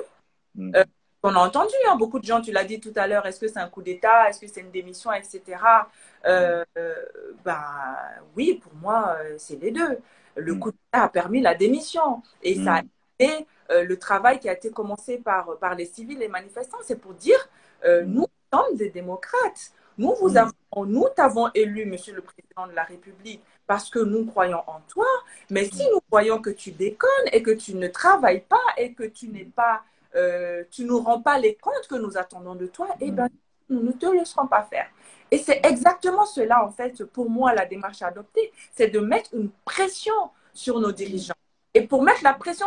On a entendu, hein, beaucoup de gens, tu l'as dit tout à l'heure, est-ce que c'est un coup d'État, est-ce que c'est une démission, etc. Oui, pour moi, c'est les deux. Le coup d'État a permis la démission et ça a été le travail qui a été commencé par les civils, les manifestants, c'est pour dire, nous sommes des démocrates. Nous t'avons élu, Monsieur le Président de la République, parce que nous croyons en toi. Mais si nous voyons que tu déconnes et que tu ne travailles pas et que tu n'es pas, tu nous rends pas les comptes que nous attendons de toi, eh ben, nous ne te laisserons pas faire. Et c'est exactement cela, en fait, pour moi, la démarche à adopter, c'est de mettre une pression sur nos dirigeants. Et pour mettre la pression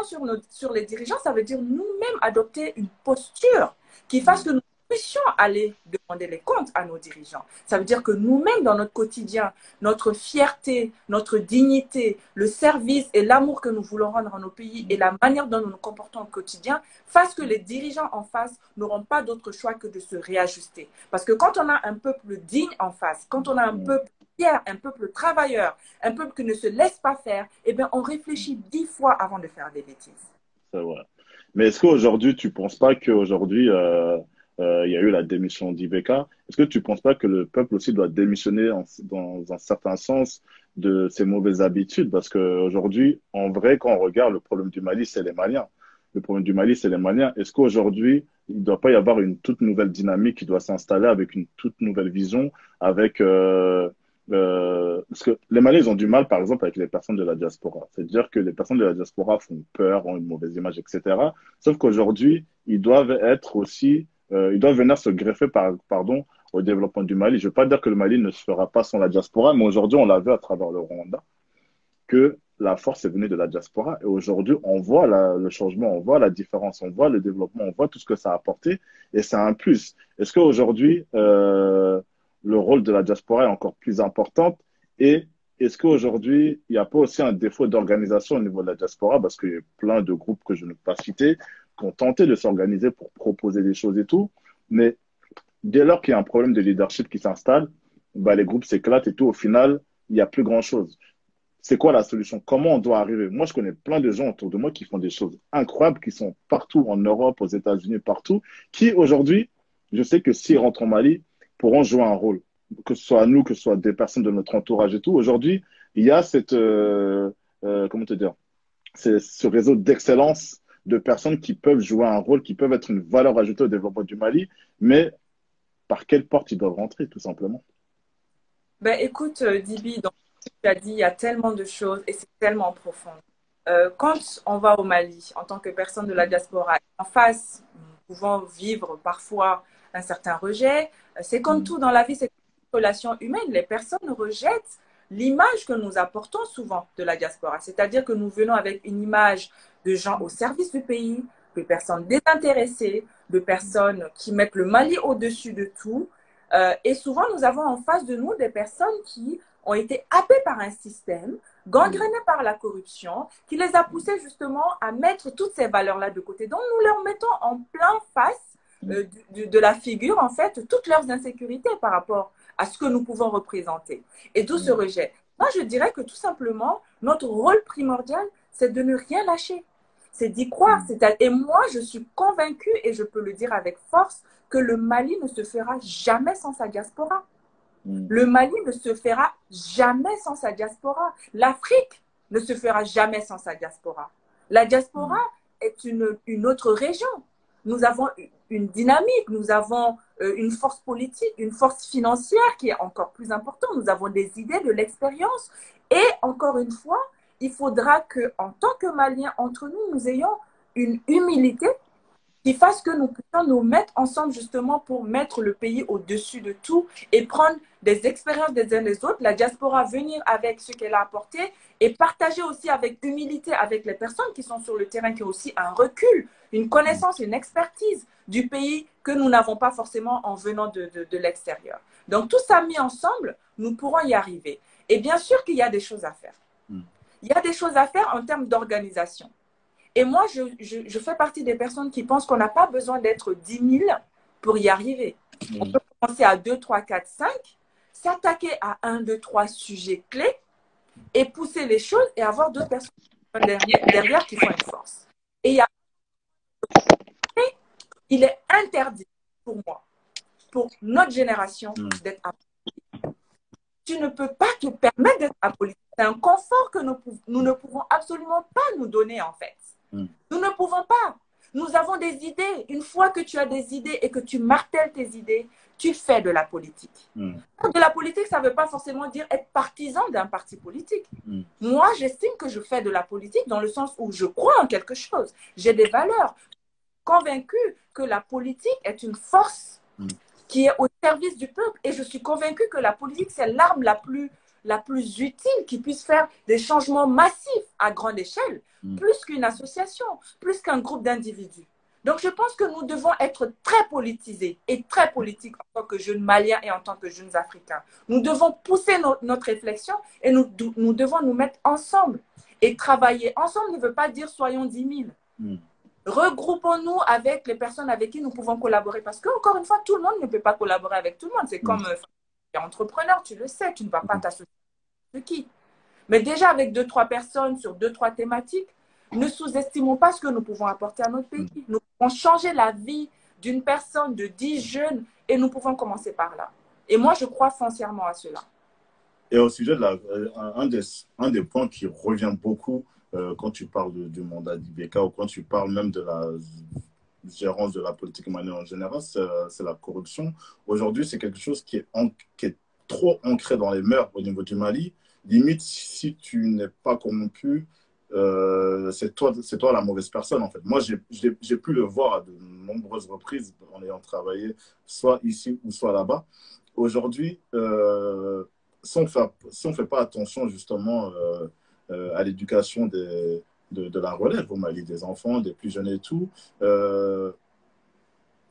sur les dirigeants, ça veut dire nous-mêmes adopter une posture qui fasse que nous puissions aller demander les comptes à nos dirigeants. Ça veut dire que nous-mêmes, dans notre quotidien, notre fierté, notre dignité, le service et l'amour que nous voulons rendre à nos pays et la manière dont nous nous comportons au quotidien fassent que les dirigeants en face n'auront pas d'autre choix que de se réajuster. Parce que quand on a un peuple digne en face, quand on a un peuple fier, un peuple travailleur, un peuple qui ne se laisse pas faire, eh bien, on réfléchit 10 fois avant de faire des bêtises. C'est vrai. Mais est-ce qu'aujourd'hui, tu ne penses pas qu'aujourd'hui, il y a eu la démission d'Ibeka. Est-ce que tu ne penses pas que le peuple aussi doit démissionner dans un certain sens de ses mauvaises habitudes? Parce qu'aujourd'hui, en vrai, quand on regarde le problème du Mali, c'est les Maliens. Le problème du Mali, c'est les Maliens. Est-ce qu'aujourd'hui, il ne doit pas y avoir une toute nouvelle dynamique qui doit s'installer avec une toute nouvelle vision, avec parce que les Maliens, ils ont du mal, par exemple, avec les personnes de la diaspora. C'est-à-dire que les personnes de la diaspora font peur, ont une mauvaise image, etc. Sauf qu'aujourd'hui, ils doivent être aussi, ils doivent venir se greffer, pardon, au développement du Mali. Je ne veux pas dire que le Mali ne se fera pas sans la diaspora, mais aujourd'hui, on l'a vu à travers le Rwanda que la force est venue de la diaspora. Et aujourd'hui, on voit le changement, on voit la différence, on voit le développement, on voit tout ce que ça a apporté. Et c'est un plus. Est-ce qu'aujourd'hui, le rôle de la diaspora est encore plus important? Et est-ce qu'aujourd'hui, il n'y a pas aussi un défaut d'organisation au niveau de la diaspora? Parce qu'il y a plein de groupes que je ne peux pas citer qui ont tenté de s'organiser pour proposer des choses et tout. Mais dès lors qu'il y a un problème de leadership qui s'installe, bah, les groupes s'éclatent et tout. Au final, il n'y a plus grand-chose. C'est quoi la solution? Comment on doit arriver? Moi, je connais plein de gens autour de moi qui font des choses incroyables, qui sont partout en Europe, aux États-Unis, partout, qui aujourd'hui, je sais que s'ils rentrent au Mali, pourront jouer un rôle. Que ce soit nous, que ce soit des personnes de notre entourage et tout. Aujourd'hui, il y a comment te dire, c'est ce réseau d'excellence de personnes qui peuvent jouer un rôle, qui peuvent être une valeur ajoutée au développement du Mali, mais par quelle porte ils doivent rentrer, tout simplement. Ben, écoute, Dibi, donc, tu as dit, il y a tellement de choses et c'est tellement profond. Quand on va au Mali, en tant que personne de la diaspora, en face, nous pouvons vivre parfois un certain rejet. C'est comme tout dans la vie, c'est une relation humaine. Les personnes rejettent l'image que nous apportons souvent de la diaspora. C'est-à-dire que nous venons avec une image de gens au service du pays, de personnes désintéressées, de personnes qui mettent le Mali au-dessus de tout. Et souvent, nous avons en face de nous des personnes qui ont été happées par un système, gangrénées par la corruption, qui les a poussées justement à mettre toutes ces valeurs-là de côté. Donc, nous leur mettons en plein face de la figure, en fait, toutes leurs insécurités par rapport à ce que nous pouvons représenter. Et d'où ce rejet. Moi, je dirais que tout simplement, notre rôle primordial, c'est de ne rien lâcher. C'est d'y croire. Et moi, je suis convaincue, et je peux le dire avec force, que le Mali ne se fera jamais sans sa diaspora. Le Mali ne se fera jamais sans sa diaspora. L'Afrique ne se fera jamais sans sa diaspora. La diaspora est une autre région. Nous avons une dynamique, nous avons une force politique, une force financière qui est encore plus importante. Nous avons des idées, de l'expérience. Et encore une fois, il faudra qu'en tant que Maliens, entre nous, nous ayons une humilité qui fasse que nous puissions nous mettre ensemble justement pour mettre le pays au-dessus de tout et prendre des expériences des uns des autres, la diaspora venir avec ce qu'elle a apporté et partager aussi avec humilité avec les personnes qui sont sur le terrain, qui ont aussi un recul, une connaissance, une expertise du pays que nous n'avons pas forcément en venant de l'extérieur. Donc tout ça mis ensemble, nous pourrons y arriver. Et bien sûr qu'il y a des choses à faire. Il y a des choses à faire en termes d'organisation. Et moi, je fais partie des personnes qui pensent qu'on n'a pas besoin d'être 10 000 pour y arriver. On peut commencer à 2, 3, 4, 5, s'attaquer à 1, 2, 3 sujets clés et pousser les choses et avoir d'autres personnes derrière qui font une force. Et il est interdit pour moi, pour notre génération, d'être apolitique. Tu ne peux pas te permettre d'être apolitique. C'est un confort que nous ne pouvons absolument pas nous donner, en fait. Nous ne pouvons pas. Nous avons des idées. Une fois que tu as des idées et que tu martèles tes idées, tu fais de la politique. De la politique, ça ne veut pas forcément dire être partisan d'un parti politique. Moi, j'estime que je fais de la politique dans le sens où je crois en quelque chose. J'ai des valeurs. Convaincue que la politique est une force qui est au service du peuple. Et je suis convaincue que la politique, c'est l'arme la plus utile qui puisse faire des changements massifs à grande échelle, plus qu'une association, plus qu'un groupe d'individus. Donc, je pense que nous devons être très politisés et très politiques en tant que jeunes Maliens et en tant que jeunes Africains. Nous devons pousser notre réflexion et nous devons nous mettre ensemble. Et travailler ensemble ne veut pas dire soyons 10 000. Regroupons-nous avec les personnes avec qui nous pouvons collaborer. Parce qu'encore une fois, tout le monde ne peut pas collaborer avec tout le monde. C'est comme entrepreneur, tu le sais, tu ne vas pas t'associer avec qui. Mais déjà avec 2, 3 personnes sur 2, 3 thématiques, ne sous-estimons pas ce que nous pouvons apporter à notre pays. Nous pouvons changer la vie d'une personne, de 10 jeunes, et nous pouvons commencer par là. Et moi, je crois foncièrement à cela. Et au sujet de un des points qui revient beaucoup quand tu parles du mandat d'Ibeka ou quand tu parles même gérance de la politique malienne en général, c'est la corruption. Aujourd'hui, c'est quelque chose qui est trop ancré dans les mœurs au niveau du Mali. Limite, si tu n'es pas corrompu, c'est toi la mauvaise personne, en fait. Moi, j'ai pu le voir à de nombreuses reprises en ayant travaillé, soit ici ou soit là-bas. Aujourd'hui, si on fait pas attention, justement, à l'éducation de la relève au Mali, des enfants, des plus jeunes et tout,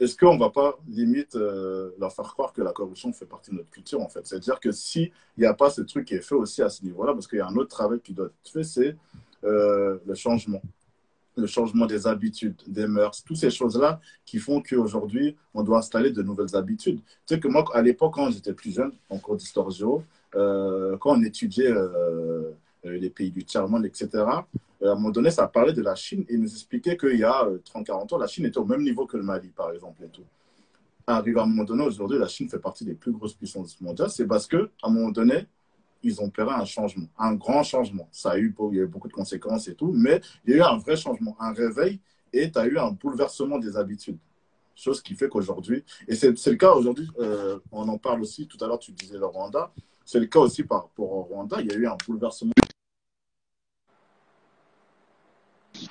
est-ce qu'on ne va pas limite leur faire croire que la corruption fait partie de notre culture, en fait? C'est-à-dire que s'il n'y a pas ce truc qui est fait aussi à ce niveau-là, parce qu'il y a un autre travail qui doit être fait, c'est le changement. Le changement des habitudes, des mœurs, toutes ces choses-là qui font qu'aujourd'hui, on doit installer de nouvelles habitudes. Tu sais que moi, à l'époque, quand j'étais plus jeune, en cours d'histoire géo, quand on étudiait les pays du tiers-monde, etc., à un moment donné, ça parlait de la Chine et il nous expliquait qu'il y a 30-40 ans, la Chine était au même niveau que le Mali, par exemple. Et tout. Arrivé à un moment donné, aujourd'hui, la Chine fait partie des plus grosses puissances mondiales. C'est parce qu'à un moment donné, ils ont opéré un changement, un grand changement. Il y a eu beaucoup de conséquences et tout, mais il y a eu un vrai changement, un réveil et tu as eu un bouleversement des habitudes. Chose qui fait qu'aujourd'hui, et c'est le cas aujourd'hui, on en parle aussi, tout à l'heure tu disais le Rwanda, c'est le cas aussi par rapport au Rwanda, il y a eu un bouleversement.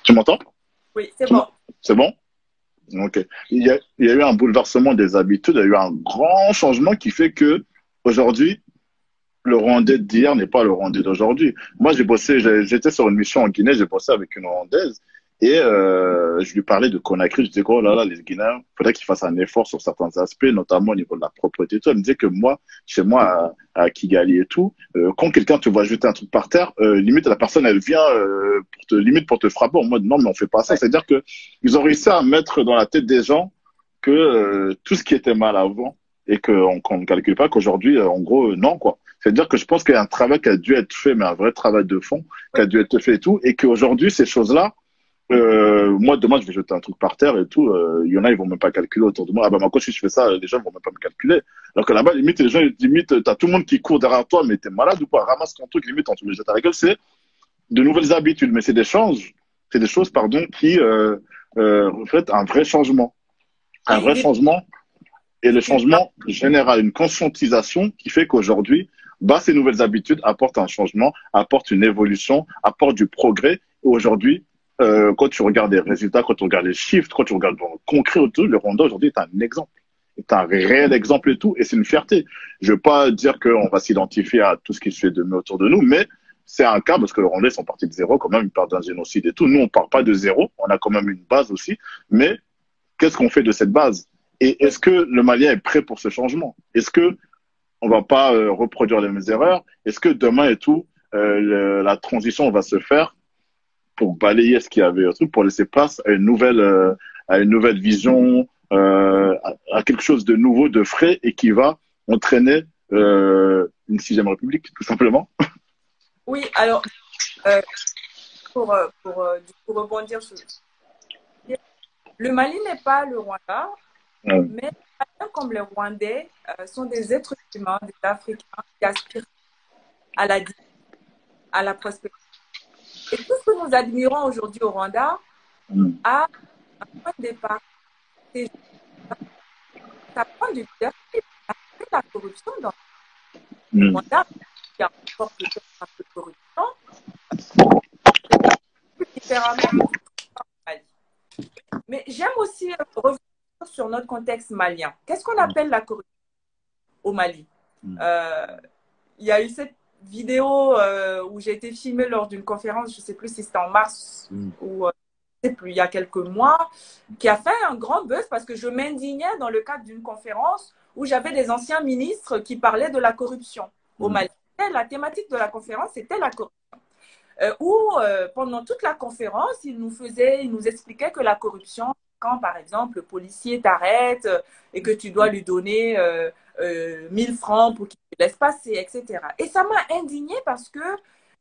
Tu m'entends? Oui, c'est bon. C'est bon? Ok. Il y a eu un bouleversement des habitudes, il y a eu un grand changement qui fait que aujourd'hui, le Rwandais d'hier n'est pas le Rwandais d'aujourd'hui. Moi, j'étais sur une mission en Guinée, j'ai bossé avec une Rwandaise et je lui parlais de Conakry. Je disais, oh là là, les Guinéens, il faudrait qu'ils fassent un effort sur certains aspects, notamment au niveau de la propreté et tout. Elle me disait que moi, chez moi, à Kigali et tout, quand quelqu'un te voit jeter un truc par terre, limite, la personne, elle vient limite pour te frapper en mode, non, mais on fait pas ça. C'est-à-dire que ils ont réussi à mettre dans la tête des gens que tout ce qui était mal avant et qu'on ne calcule pas qu'aujourd'hui, en gros, non, quoi. C'est-à-dire que je pense qu'il y a un travail qui a dû être fait, mais un vrai travail de fond, qui a dû être fait et tout, et qu'aujourd'hui, ces choses-là, moi, demain, je vais jeter un truc par terre et tout, il y en a, ils vont même pas calculer autour de moi. Ah bah, moi, quand si je fais ça, les gens vont même pas me calculer. Alors que là-bas, limite, les gens, limite, t'as tout le monde qui court derrière toi, mais t'es malade ou pas? Ramasse ton truc, limite, on te le jette à la gueule. C'est de nouvelles habitudes, mais c'est des choses, pardon, qui reflètent un vrai changement. Un vrai changement. Et le changement général, une conscientisation qui fait qu'aujourd'hui, bah, ces nouvelles habitudes apportent un changement, apportent une évolution, apportent du progrès. Et aujourd'hui, quand tu regardes les résultats, quand tu regardes les chiffres, quand tu regardes le concret autour, le Rwanda aujourd'hui est un exemple. Est un réel exemple et tout, et c'est une fierté. Je ne veux pas dire qu'on va s'identifier à tout ce qui se fait de mieux autour de nous, mais c'est un cas parce que les Rwandais sont partis de zéro, quand même, ils partent d'un génocide et tout. Nous, on ne part pas de zéro, on a quand même une base aussi, mais qu'est-ce qu'on fait de cette base? Et est-ce que le Malien est prêt pour ce changement? Est-ce que on va pas reproduire les mêmes erreurs? Est-ce que demain et tout, la transition va se faire pour balayer ce qu'il y avait, pour laisser place à une nouvelle vision, à quelque chose de nouveau, de frais et qui va entraîner une sixième république, tout simplement? Oui, alors, du coup, rebondir sur le Mali n'est pas le Rwanda, mais comme les Rwandais sont des êtres humains, des Africains qui aspirent à la prospérité. Et tout ce que nous admirons aujourd'hui au Rwanda a un point de départ. Ça prend du leadership. La corruption dans le Rwanda, il y a encore peut-être un peu de corruption, différemment. Mais j'aime aussi revenir sur notre contexte malien. Qu'est-ce qu'on appelle la corruption au Mali? Il y a eu cette vidéo où j'ai été filmée lors d'une conférence, je ne sais plus si c'était en mars ou je ne sais plus, il y a quelques mois, qui a fait un grand buzz parce que je m'indignais dans le cadre d'une conférence où j'avais des anciens ministres qui parlaient de la corruption au Mali. La thématique de la conférence, c'était la corruption. Pendant toute la conférence, il nous expliquait que la corruption, quand par exemple le policier t'arrête et que tu dois lui donner 1000 francs pour qu'il te laisse passer, etc. Et ça m'a indignée parce que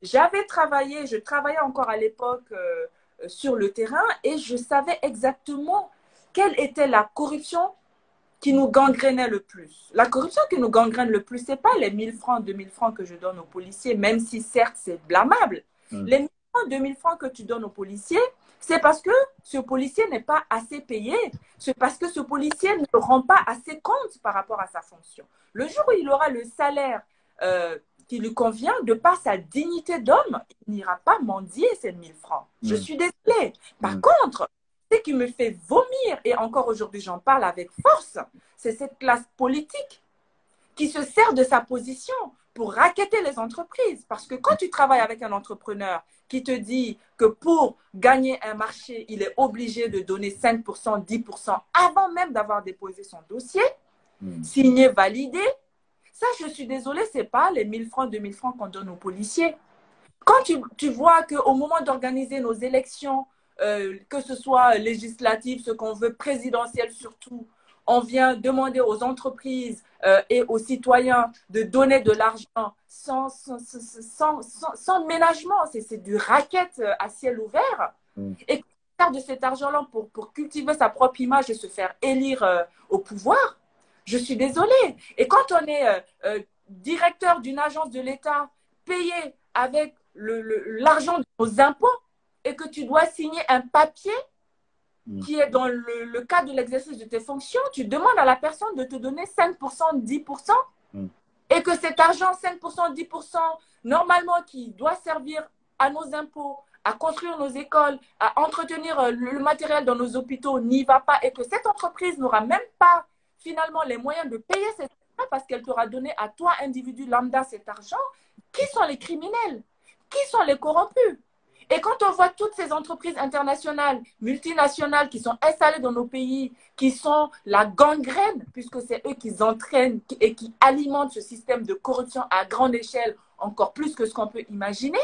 je travaillais encore à l'époque sur le terrain et je savais exactement quelle était la corruption qui nous gangrénait le plus. La corruption qui nous gangrène le plus, ce n'est pas les 1000 francs, 2000 francs que je donne aux policiers, même si certes c'est blâmable. Les 1000 francs, 2000 francs que tu donnes au policier, c'est parce que ce policier n'est pas assez payé. C'est parce que ce policier ne rend pas assez compte par rapport à sa fonction. Le jour où il aura le salaire qui lui convient, de par sa dignité d'homme, il n'ira pas mendier ces 1000 francs. Je suis désolée. Par contre, ce qui me fait vomir, et encore aujourd'hui j'en parle avec force, c'est cette classe politique qui se sert de sa position pour racketter les entreprises. Parce que quand tu travailles avec un entrepreneur qui te dit que pour gagner un marché, il est obligé de donner 5%, 10% avant même d'avoir déposé son dossier, signé, validé, ça, je suis désolée, ce n'est pas les 1000 francs, 2000 francs qu'on donne aux policiers. Quand tu vois qu'au moment d'organiser nos élections, que ce soit législatives, ce qu'on veut, présidentielles surtout, on vient demander aux entreprises et aux citoyens de donner de l'argent sans ménagement. C'est du racket à ciel ouvert. Et faire de cet argent-là pour cultiver sa propre image et se faire élire au pouvoir, je suis désolée. Et quand on est directeur d'une agence de l'État payé avec l'argent de nos impôts et que tu dois signer un papier qui est dans le cadre de l'exercice de tes fonctions, tu demandes à la personne de te donner 5%, 10%, et que cet argent, 5%, 10%, normalement qui doit servir à nos impôts, à construire nos écoles, à entretenir le matériel dans nos hôpitaux, n'y va pas, et que cette entreprise n'aura même pas finalement les moyens de payer cet argent parce qu'elle t'aura donné à toi, individu lambda, cet argent. Qui sont les criminels? Qui sont les corrompus? Et quand on voit toutes ces entreprises internationales, multinationales qui sont installées dans nos pays, qui sont la gangrène, puisque c'est eux qui entraînent et qui alimentent ce système de corruption à grande échelle, encore plus que ce qu'on peut imaginer,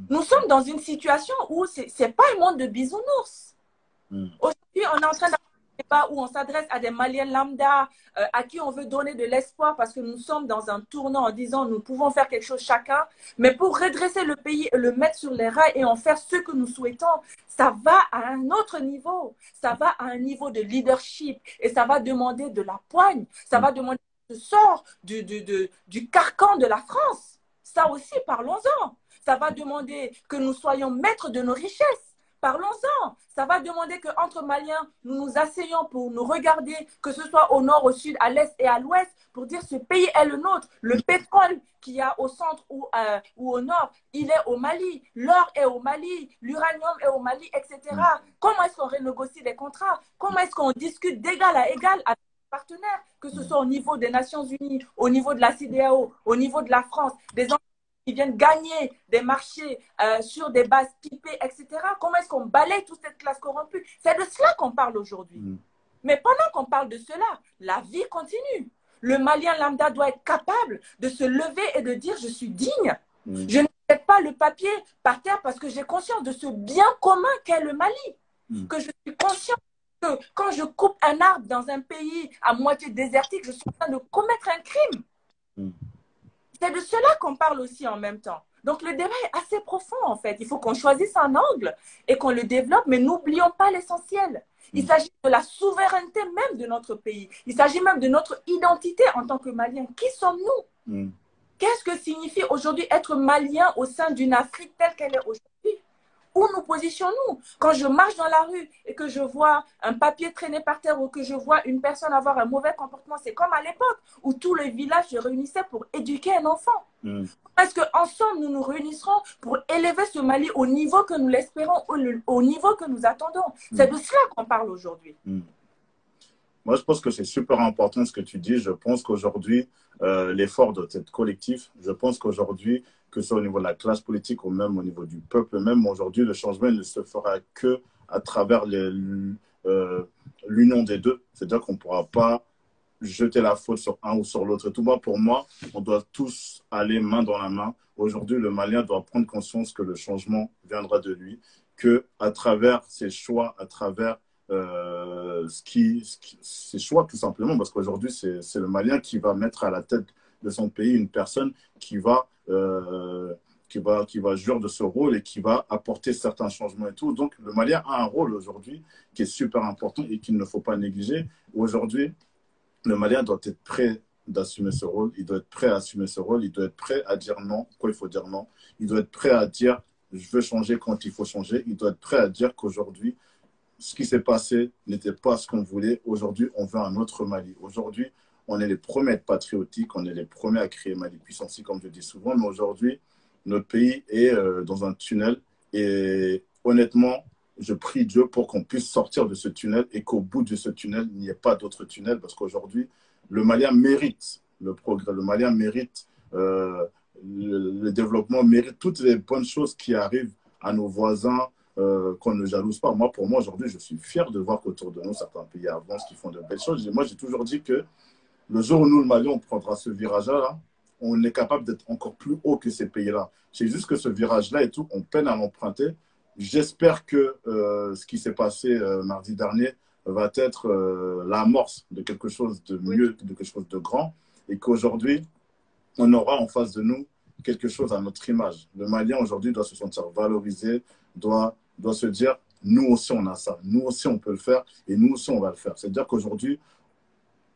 nous sommes dans une situation où ce n'est pas un monde de bisounours. Aujourd'hui, on est en train d'avoir un débat où on s'adresse à des Maliens lambda à qui on veut donner de l'espoir parce que nous sommes dans un tournant en disant nous pouvons faire quelque chose chacun, mais pour redresser le pays et le mettre sur les rails et en faire ce que nous souhaitons, ça va à un autre niveau. Ça va à un niveau de leadership et ça va demander de la poigne. Ça va demander de sort du carcan de la France. Ça aussi, parlons-en. Ça va demander que nous soyons maîtres de nos richesses. Parlons-en. Ça va demander qu'entre Maliens, nous nous asseyons pour nous regarder, que ce soit au nord, au sud, à l'est et à l'ouest, pour dire ce pays est le nôtre. Le pétrole qu'il y a au centre ou au nord, il est au Mali. L'or est au Mali. L'uranium est au Mali, etc. Comment est-ce qu'on renégocie des contrats? Comment est-ce qu'on discute d'égal à égal avec les partenaires, que ce soit au niveau des Nations Unies, au niveau de la CEDEAO, au niveau de la France, des qui viennent gagner des marchés sur des bases pipées, etc. Comment est-ce qu'on balaye toute cette classe corrompue? C'est de cela qu'on parle aujourd'hui. Mais pendant qu'on parle de cela, la vie continue. Le Malien lambda doit être capable de se lever et de dire « je suis digne ». Je ne mets pas le papier par terre parce que j'ai conscience de ce bien commun qu'est le Mali. Que je suis consciente que quand je coupe un arbre dans un pays à moitié désertique, je suis en train de commettre un crime. C'est de cela qu'on parle aussi en même temps. Donc, le débat est assez profond, en fait. Il faut qu'on choisisse un angle et qu'on le développe, mais n'oublions pas l'essentiel. Il s'agit de la souveraineté même de notre pays. Il s'agit même de notre identité en tant que Maliens. Qui sommes-nous? Qu'est-ce que signifie aujourd'hui être Malien au sein d'une Afrique telle qu'elle est aujourd'hui? Où nous positionnons-nous? Quand je marche dans la rue et que je vois un papier traîner par terre ou que je vois une personne avoir un mauvais comportement, c'est comme à l'époque où tout le village se réunissait pour éduquer un enfant. Est-ce qu'ensemble, nous nous réunisserons pour élever ce Mali au niveau que nous l'espérons, au niveau que nous attendons? C'est de cela qu'on parle aujourd'hui. Moi, je pense que c'est super important ce que tu dis. Je pense qu'aujourd'hui, l'effort doit être collectif. Je pense qu'aujourd'hui, que ce soit au niveau de la classe politique ou même au niveau du peuple, même aujourd'hui, le changement ne se fera que à travers l'union des deux. C'est-à-dire qu'on ne pourra pas jeter la faute sur un ou sur l'autre. Et tout moi, pour moi, on doit tous aller main dans la main. Aujourd'hui, le Malien doit prendre conscience que le changement viendra de lui, qu'à travers ses choix, à travers ses choix tout simplement, parce qu'aujourd'hui, c'est le Malien qui va mettre à la tête de son pays une personne qui va jouir de ce rôle et qui va apporter certains changements et tout. Donc, le Malien a un rôle aujourd'hui qui est super important et qu'il ne faut pas négliger. Aujourd'hui, le Malien doit être prêt d'assumer ce rôle, il doit être prêt à assumer ce rôle, il doit être prêt à dire non quand il faut dire non, il doit être prêt à dire je veux changer quand il faut changer, il doit être prêt à dire qu'aujourd'hui, ce qui s'est passé n'était pas ce qu'on voulait. Aujourd'hui, on veut un autre Mali. Aujourd'hui, on est les premiers à être patriotiques, on est les premiers à créer Mali puissance, comme je dis souvent, mais aujourd'hui, notre pays est dans un tunnel et honnêtement, je prie Dieu pour qu'on puisse sortir de ce tunnel et qu'au bout de ce tunnel, il n'y ait pas d'autre tunnel parce qu'aujourd'hui, le Malien mérite le progrès, le Malien mérite le développement, mérite toutes les bonnes choses qui arrivent à nos voisins, qu'on ne jalouse pas. Moi, pour moi, aujourd'hui, je suis fier de voir qu'autour de nous, certains pays avancent, qui font de belles choses. Et moi, j'ai toujours dit que le jour où nous, le Mali, on prendra ce virage-là, on est capable d'être encore plus haut que ces pays-là. C'est juste que ce virage-là et tout, on peine à l'emprunter. J'espère que ce qui s'est passé mardi dernier va être l'amorce de quelque chose de mieux, de quelque chose de grand, et qu'aujourd'hui, on aura en face de nous quelque chose à notre image. Le Malien, aujourd'hui, doit se sentir valorisé, doit se dire, nous aussi, on a ça. Nous aussi, on peut le faire, et nous aussi, on va le faire. C'est-à-dire qu'aujourd'hui,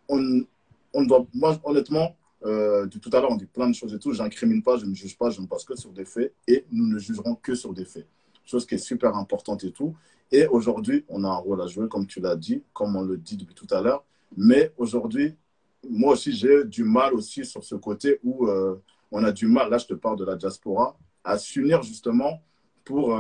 on doit, moi, honnêtement, tout à l'heure, on dit plein de choses et tout. Je n'incrimine pas, je ne juge pas, je ne passe que sur des faits et nous ne jugerons que sur des faits. Chose qui est super importante et tout. Et aujourd'hui, on a un rôle à jouer, comme tu l'as dit, comme on le dit depuis tout à l'heure. Mais aujourd'hui, moi aussi, j'ai du mal aussi sur ce côté où on a du mal, là, je te parle de la diaspora, à s'unir justement pour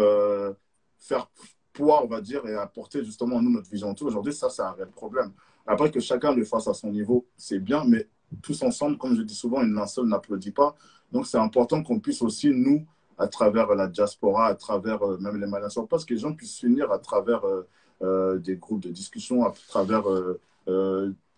faire poids, on va dire, et apporter justement nous notre vision. Aujourd'hui, ça, c'est un réel problème. Après que chacun le fasse à son niveau, c'est bien, mais tous ensemble, comme je dis souvent, une linceul n'applaudit pas. Donc, c'est important qu'on puisse aussi, nous, à travers la diaspora, à travers même les Maliens sur place, que les gens puissent s'unir à travers des groupes de discussion, à travers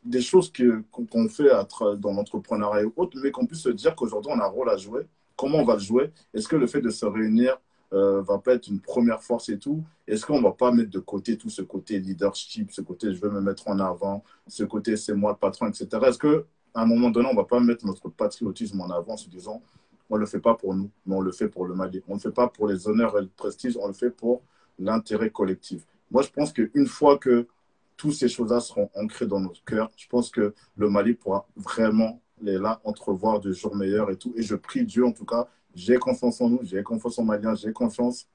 des choses qu'on fait dans l'entrepreneuriat et autres, mais qu'on puisse se dire qu'aujourd'hui, on a un rôle à jouer. Comment on va le jouer? Est-ce que le fait de se réunir va pas être une première force et tout? Est-ce qu'on va pas mettre de côté tout ce côté leadership, ce côté je veux me mettre en avant, ce côté c'est moi le patron, etc. Est-ce qu'à un moment donné, on va pas mettre notre patriotisme en avant en se disant on le fait pas pour nous, mais on le fait pour le Mali. On ne le fait pas pour les honneurs et le prestige, on le fait pour l'intérêt collectif. Moi, je pense qu'une fois que toutes ces choses-là seront ancrées dans notre cœur, je pense que le Mali pourra vraiment là entrevoir de jours meilleurs et tout. Et je prie Dieu, en tout cas, j'ai confiance en nous, j'ai confiance en Maliens, j'ai confiance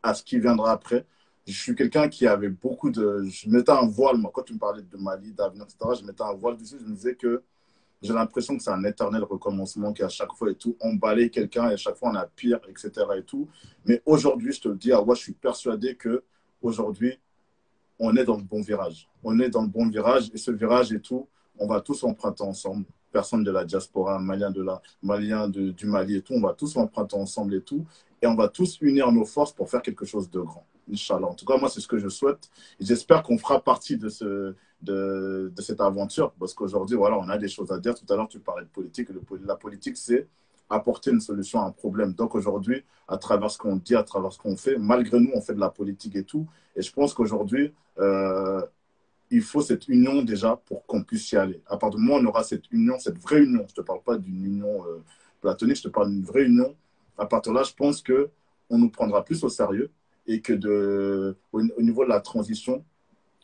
à ce qui viendra après. Je suis quelqu'un qui avait beaucoup de... Je mettais un voile, moi, quand tu me parlais de Mali, d'avenir, etc., je mettais un voile dessus, je me disais que j'ai l'impression que c'est un éternel recommencement, qu'à chaque fois et tout, on balaye quelqu'un et à chaque fois on a pire, etc. et tout. Mais aujourd'hui, je te le dis, moi, je suis persuadé qu'aujourd'hui, on est dans le bon virage. On est dans le bon virage et ce virage et tout, on va tous emprunter ensemble. Personne de la diaspora, malien du Mali et tout, on va tous emprunter ensemble et tout. Et on va tous unir nos forces pour faire quelque chose de grand. Inch'Allah. En tout cas, moi, c'est ce que je souhaite. Et j'espère qu'on fera partie de cette aventure. Parce qu'aujourd'hui, voilà, on a des choses à dire. Tout à l'heure, tu parlais de politique. La politique, c'est apporter une solution à un problème. Donc aujourd'hui, à travers ce qu'on dit, à travers ce qu'on fait, malgré nous, on fait de la politique et tout. Et je pense qu'aujourd'hui, il faut cette union déjà pour qu'on puisse y aller. À partir du moment où on aura cette union, cette vraie union, je ne te parle pas d'une union platonique, je te parle d'une vraie union. À partir de là, je pense qu'on nous prendra plus au sérieux et que au niveau de la transition,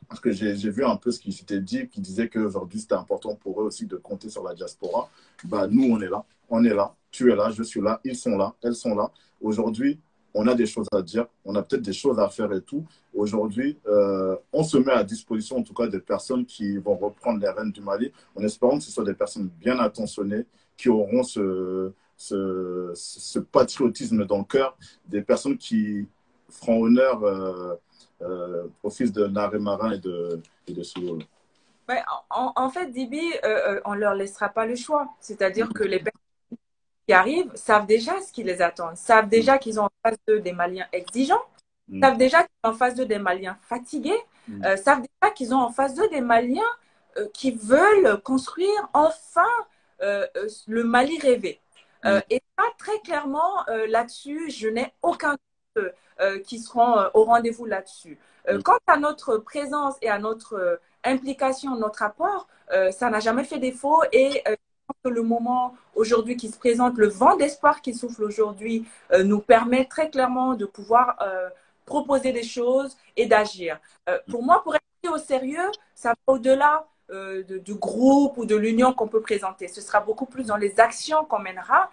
parce que j'ai vu un peu ce qui s'était dit, qui disait qu'aujourd'hui, c'était important pour eux aussi de compter sur la diaspora. Bah, nous, on est là, tu es là, je suis là, ils sont là, elles sont là. Aujourd'hui, on a des choses à dire, on a peut-être des choses à faire et tout. Aujourd'hui, on se met à disposition, en tout cas, des personnes qui vont reprendre les rênes du Mali, en espérant que ce soit des personnes bien attentionnées, qui auront ce patriotisme dans le cœur, des personnes qui feront honneur au fils de Naré Marin et de Soulolo. Ouais, en fait, Dibi, on ne leur laissera pas le choix. C'est-à-dire que les personnes qui arrivent savent déjà ce qui les attend, savent déjà qu'ils ont en face d'eux des Maliens exigeants, savent déjà qu'ils ont en face d'eux des Maliens fatigués, savent déjà qu'ils ont en face d'eux des Maliens qui veulent construire enfin le Mali rêvé. Et ça, très clairement, là-dessus, je n'ai aucun doute qui seront au rendez-vous là-dessus. Quant à notre présence et à notre implication, notre apport, ça n'a jamais fait défaut et que le moment aujourd'hui qui se présente, le vent d'espoir qui souffle aujourd'hui nous permet très clairement de pouvoir proposer des choses et d'agir. Pour moi, pour être pris au sérieux, ça va au-delà du groupe ou de l'union qu'on peut présenter. Ce sera beaucoup plus dans les actions qu'on mènera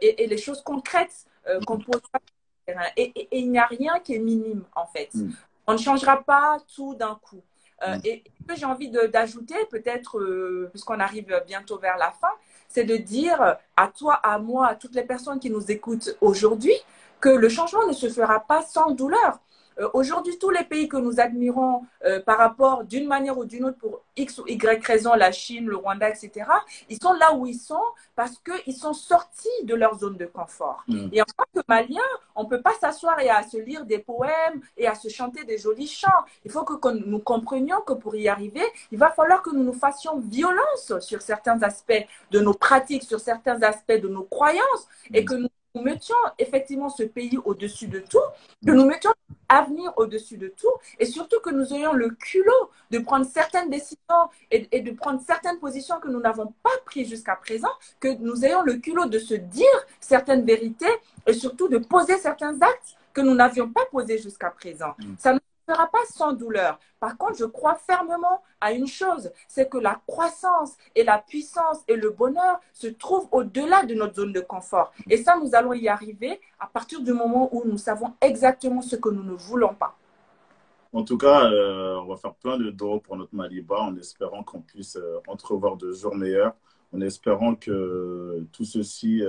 et les choses concrètes qu'on posera sur le terrain. Et il n'y a rien qui est minime, en fait. On ne changera pas tout d'un coup. Et ce que j'ai envie d'ajouter, peut-être, puisqu'on arrive bientôt vers la fin, c'est de dire à toi, à moi, à toutes les personnes qui nous écoutent aujourd'hui, que le changement ne se fera pas sans douleur. Aujourd'hui, tous les pays que nous admirons par rapport d'une manière ou d'une autre pour X ou Y raison, la Chine, le Rwanda, etc., ils sont là où ils sont parce qu'ils sont sortis de leur zone de confort. Et en tant que Maliens, on ne peut pas s'asseoir et à se lire des poèmes et à se chanter des jolis chants. Il faut que nous comprenions que pour y arriver, il va falloir que nous nous fassions violence sur certains aspects de nos pratiques, sur certains aspects de nos croyances et que nous mettions effectivement ce pays au-dessus de tout, que nous mettions l'avenir au-dessus de tout et surtout que nous ayons le culot de prendre certaines décisions et de prendre certaines positions que nous n'avons pas prises jusqu'à présent, que nous ayons le culot de se dire certaines vérités et surtout de poser certains actes que nous n'avions pas posés jusqu'à présent. Ça ne se fera pas sans douleur. Par contre, je crois fermement à une chose, c'est que la croissance et la puissance et le bonheur se trouvent au-delà de notre zone de confort. Et ça, nous allons y arriver à partir du moment où nous savons exactement ce que nous ne voulons pas. En tout cas, on va faire plein de dos pour notre Maliba en espérant qu'on puisse entrevoir de jours meilleurs, en espérant que tout ceci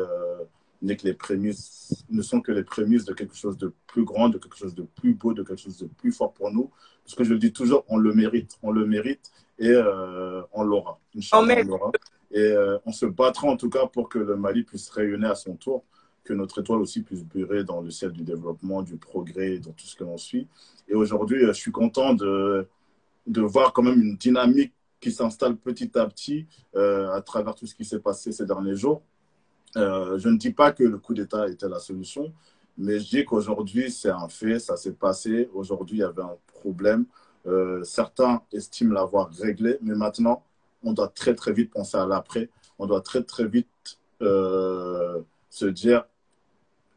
n'est que les prémices, ne sont que les prémices de quelque chose de plus grand, de quelque chose de plus beau, de quelque chose de plus fort pour nous. Parce que je le dis toujours, on le mérite et on l'aura. Inch'Allah, on l'aura. Et on se battra en tout cas pour que le Mali puisse rayonner à son tour, que notre étoile aussi puisse briller dans le ciel du développement, du progrès, dans tout ce que l'on suit. Et aujourd'hui, je suis content de voir quand même une dynamique qui s'installe petit à petit à travers tout ce qui s'est passé ces derniers jours. Je ne dis pas que le coup d'État était la solution, mais je dis qu'aujourd'hui, c'est un fait, ça s'est passé. Aujourd'hui, il y avait un problème. Certains estiment l'avoir réglé, mais maintenant, on doit très, très vite penser à l'après. On doit très, très vite se dire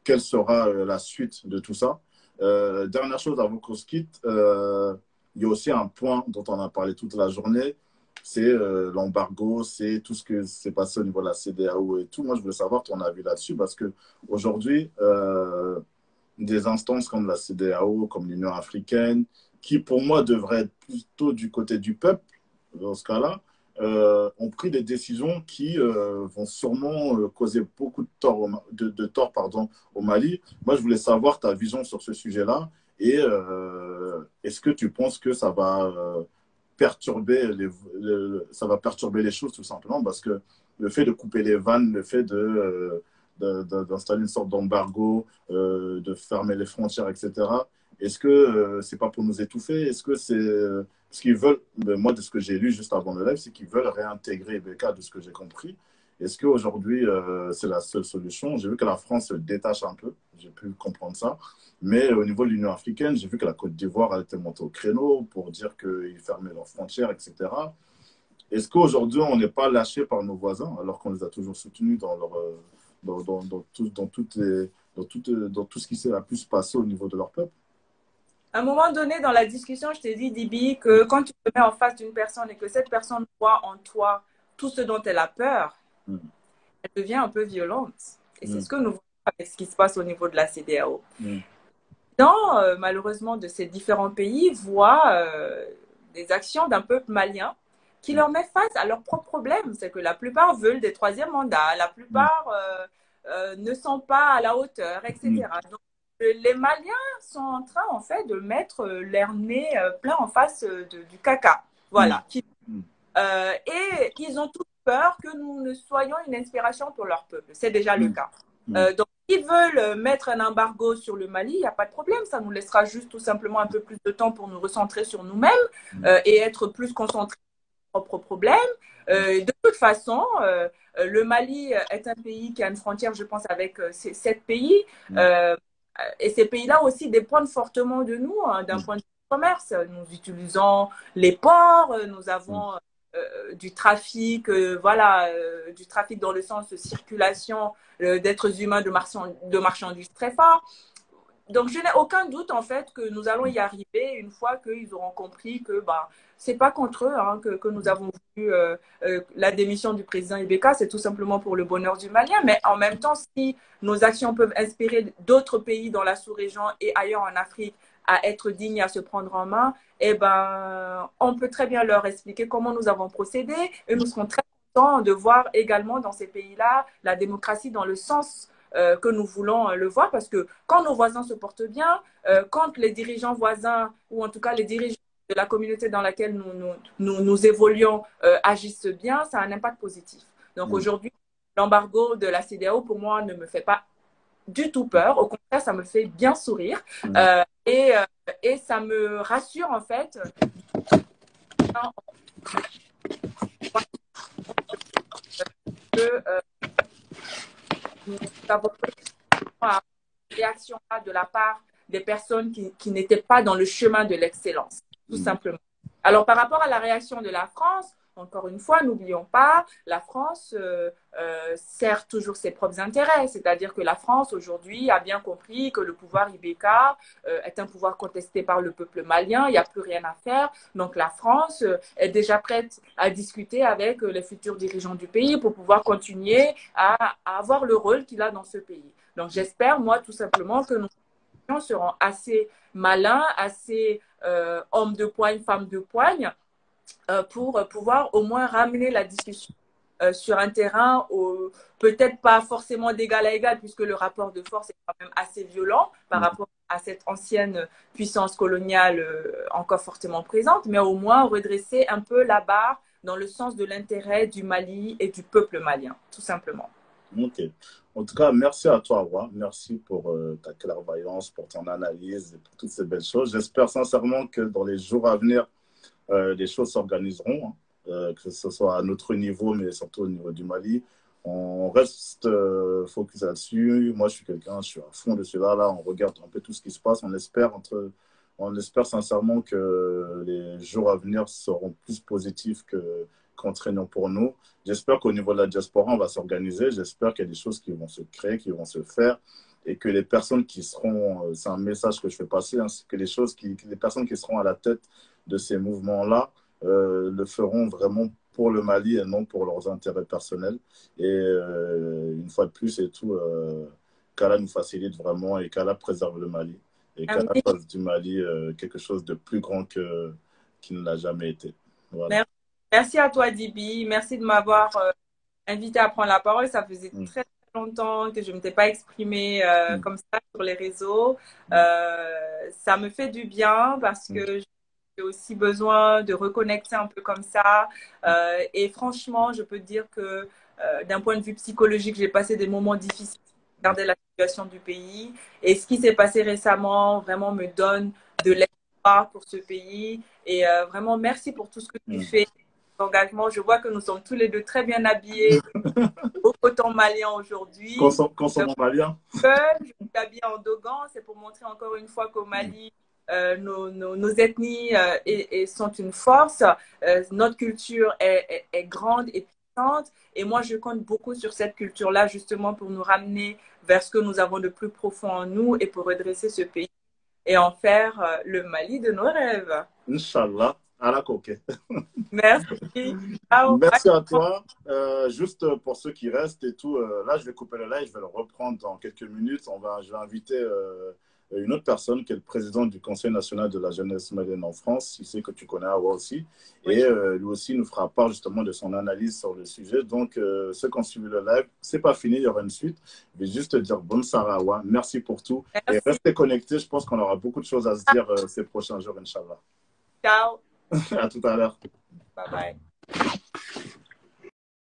quelle sera la suite de tout ça. Dernière chose avant qu'on se quitte, il y a aussi un point dont on a parlé toute la journée, c'est l'embargo, c'est tout ce que s'est passé au niveau de la CEDEAO et tout. Moi, je voulais savoir ton avis là-dessus parce qu'aujourd'hui, des instances comme la CEDEAO, comme l'Union africaine, qui pour moi devraient être plutôt du côté du peuple, dans ce cas-là, ont pris des décisions qui vont sûrement causer beaucoup de tort au Mali. Moi, je voulais savoir ta vision sur ce sujet-là et est-ce que tu penses que ça va perturber les choses tout simplement parce que le fait de couper les vannes, le fait d'installer une sorte d'embargo, de fermer les frontières, etc. Est-ce que c'est pas pour nous étouffer? Est-ce que c'est ce qu'ils veulent? Moi, de ce que j'ai lu juste avant le live, c'est qu'ils veulent réintégrer BK, de ce que j'ai compris. Est-ce qu'aujourd'hui, c'est la seule solution? J'ai vu que la France se détache un peu, j'ai pu comprendre ça. Mais au niveau de l'Union africaine, j'ai vu que la Côte d'Ivoire a été montée au créneau pour dire qu'ils fermaient leurs frontières, etc. Est-ce qu'aujourd'hui, on n'est pas lâché par nos voisins alors qu'on les a toujours soutenus dans tout ce qui s'est pu se passer au niveau de leur peuple? À un moment donné, dans la discussion, je t'ai dit, Dibi, que quand tu te mets en face d'une personne et que cette personne voit en toi tout ce dont elle a peur, elle devient un peu violente. Et c'est ce que nous voyons avec ce qui se passe au niveau de la CEDEAO. Malheureusement, de ces différents pays, voient des actions d'un peuple malien qui leur met face à leurs propres problèmes. C'est que la plupart veulent des troisièmes mandats, la plupart ne sont pas à la hauteur, etc. Donc, les Maliens sont en train, en fait, de mettre leur nez plein en face du caca. Voilà. Et ils ont tous peur que nous ne soyons une inspiration pour leur peuple. C'est déjà le cas. Donc, s'ils veulent mettre un embargo sur le Mali, il n'y a pas de problème. Ça nous laissera juste tout simplement un peu plus de temps pour nous recentrer sur nous-mêmes et être plus concentrés sur nos propres problèmes. De toute façon, le Mali est un pays qui a une frontière, je pense, avec 7 pays. Et ces pays-là aussi dépendent fortement de nous d'un point de vue commerce. Nous utilisons les ports, nous avons du trafic, du trafic dans le sens de circulation d'êtres humains, de marchandises très fort. donc, je n'ai aucun doute en fait que nous allons y arriver une fois qu'ils auront compris que c'est pas contre eux hein, que nous avons voulu la démission du président Ibeka, c'est tout simplement pour le bonheur du Malien. Mais en même temps, si nos actions peuvent inspirer d'autres pays dans la sous-région et ailleurs en Afrique à être dignes, à se prendre en main, eh ben, on peut très bien leur expliquer comment nous avons procédé et nous serons très contents de voir également dans ces pays-là la démocratie dans le sens que nous voulons le voir, parce que quand nos voisins se portent bien, quand les dirigeants voisins, ou en tout cas les dirigeants de la communauté dans laquelle nous évoluons agissent bien, ça a un impact positif. Donc aujourd'hui, l'embargo de la CEDEAO, pour moi, ne me fait pas du tout peur. Au contraire, ça me fait bien sourire. Et ça me rassure, en fait, que nous avons une réaction de la part des personnes qui n'étaient pas dans le chemin de l'excellence, tout simplement. Alors, par rapport à la réaction de la France, encore une fois, n'oublions pas, la France sert toujours ses propres intérêts. C'est-à-dire que la France, aujourd'hui, a bien compris que le pouvoir Ibeka est un pouvoir contesté par le peuple malien. Il n'y a plus rien à faire. Donc, la France est déjà prête à discuter avec les futurs dirigeants du pays pour pouvoir continuer à avoir le rôle qu'il a dans ce pays. Donc, j'espère, moi, tout simplement, que nos seront assez malins, assez hommes de poigne, femmes de poigne, pour pouvoir au moins ramener la discussion sur un terrain peut-être pas forcément d'égal à égal, puisque le rapport de force est quand même assez violent par rapport à cette ancienne puissance coloniale encore fortement présente, mais au moins redresser un peu la barre dans le sens de l'intérêt du Mali et du peuple malien, tout simplement. Ok. En tout cas, merci à toi, Awa. Merci pour ta clairvoyance, pour ton analyse et pour toutes ces belles choses. J'espère sincèrement que dans les jours à venir, les choses s'organiseront, hein, que ce soit à notre niveau, mais surtout au niveau du Mali. On reste focus là-dessus. Moi, je suis à fond de cela. Là, on regarde un peu tout ce qui se passe. On espère sincèrement que les jours à venir seront plus positifs qu'entraînants pour nous. J'espère qu'au niveau de la diaspora, on va s'organiser. J'espère qu'il y a des choses qui vont se créer, qui vont se faire, et que les personnes qui seront, c'est un message que je fais passer, hein, c'est que les personnes qui seront à la tête de ces mouvements-là le feront vraiment pour le Mali et non pour leurs intérêts personnels. Et une fois de plus et tout, qu'Allah nous facilite vraiment et qu'Allah préserve le Mali. Et qu'Allah fasse du Mali quelque chose de plus grand qu'il ne l'a jamais été. Voilà. Merci à toi, Dibi. Merci de m'avoir invité à prendre la parole. Ça faisait très longtemps que je ne m'étais pas exprimée comme ça sur les réseaux. Ça me fait du bien parce que j'ai aussi besoin de reconnecter un peu comme ça. Et franchement, je peux te dire que d'un point de vue psychologique, j'ai passé des moments difficiles à regarder la situation du pays. Et ce qui s'est passé récemment vraiment me donne de l'espoir pour ce pays. Et vraiment, merci pour tout ce que tu fais. Engagement. Je vois que nous sommes tous les deux très bien habillés, au coton malien aujourd'hui. Consommons malien. Je suis habillée en Dogon, c'est pour montrer encore une fois qu'au Mali, nos ethnies sont une force. Notre culture est grande et puissante. Et moi, je compte beaucoup sur cette culture-là, justement, pour nous ramener vers ce que nous avons de plus profond en nous et pour redresser ce pays et en faire le Mali de nos rêves. Inch'Allah. À la coquette. Merci. Merci à toi. Juste pour ceux qui restent et tout, là, je vais couper le live, je vais le reprendre dans quelques minutes. Je vais inviter une autre personne qui est le président du Conseil national de la jeunesse malienne en France, il sait que tu connais Awa aussi. Et lui aussi nous fera part justement de son analyse sur le sujet. Donc, ceux qui ont suivi le live, c'est pas fini, il y aura une suite. Je vais juste te dire bonne soirée Awa, merci pour tout. Merci. Et restez connectés, je pense qu'on aura beaucoup de choses à se dire ces prochains jours, Inch'Allah. Ciao. À tout à l'heure. Bye bye.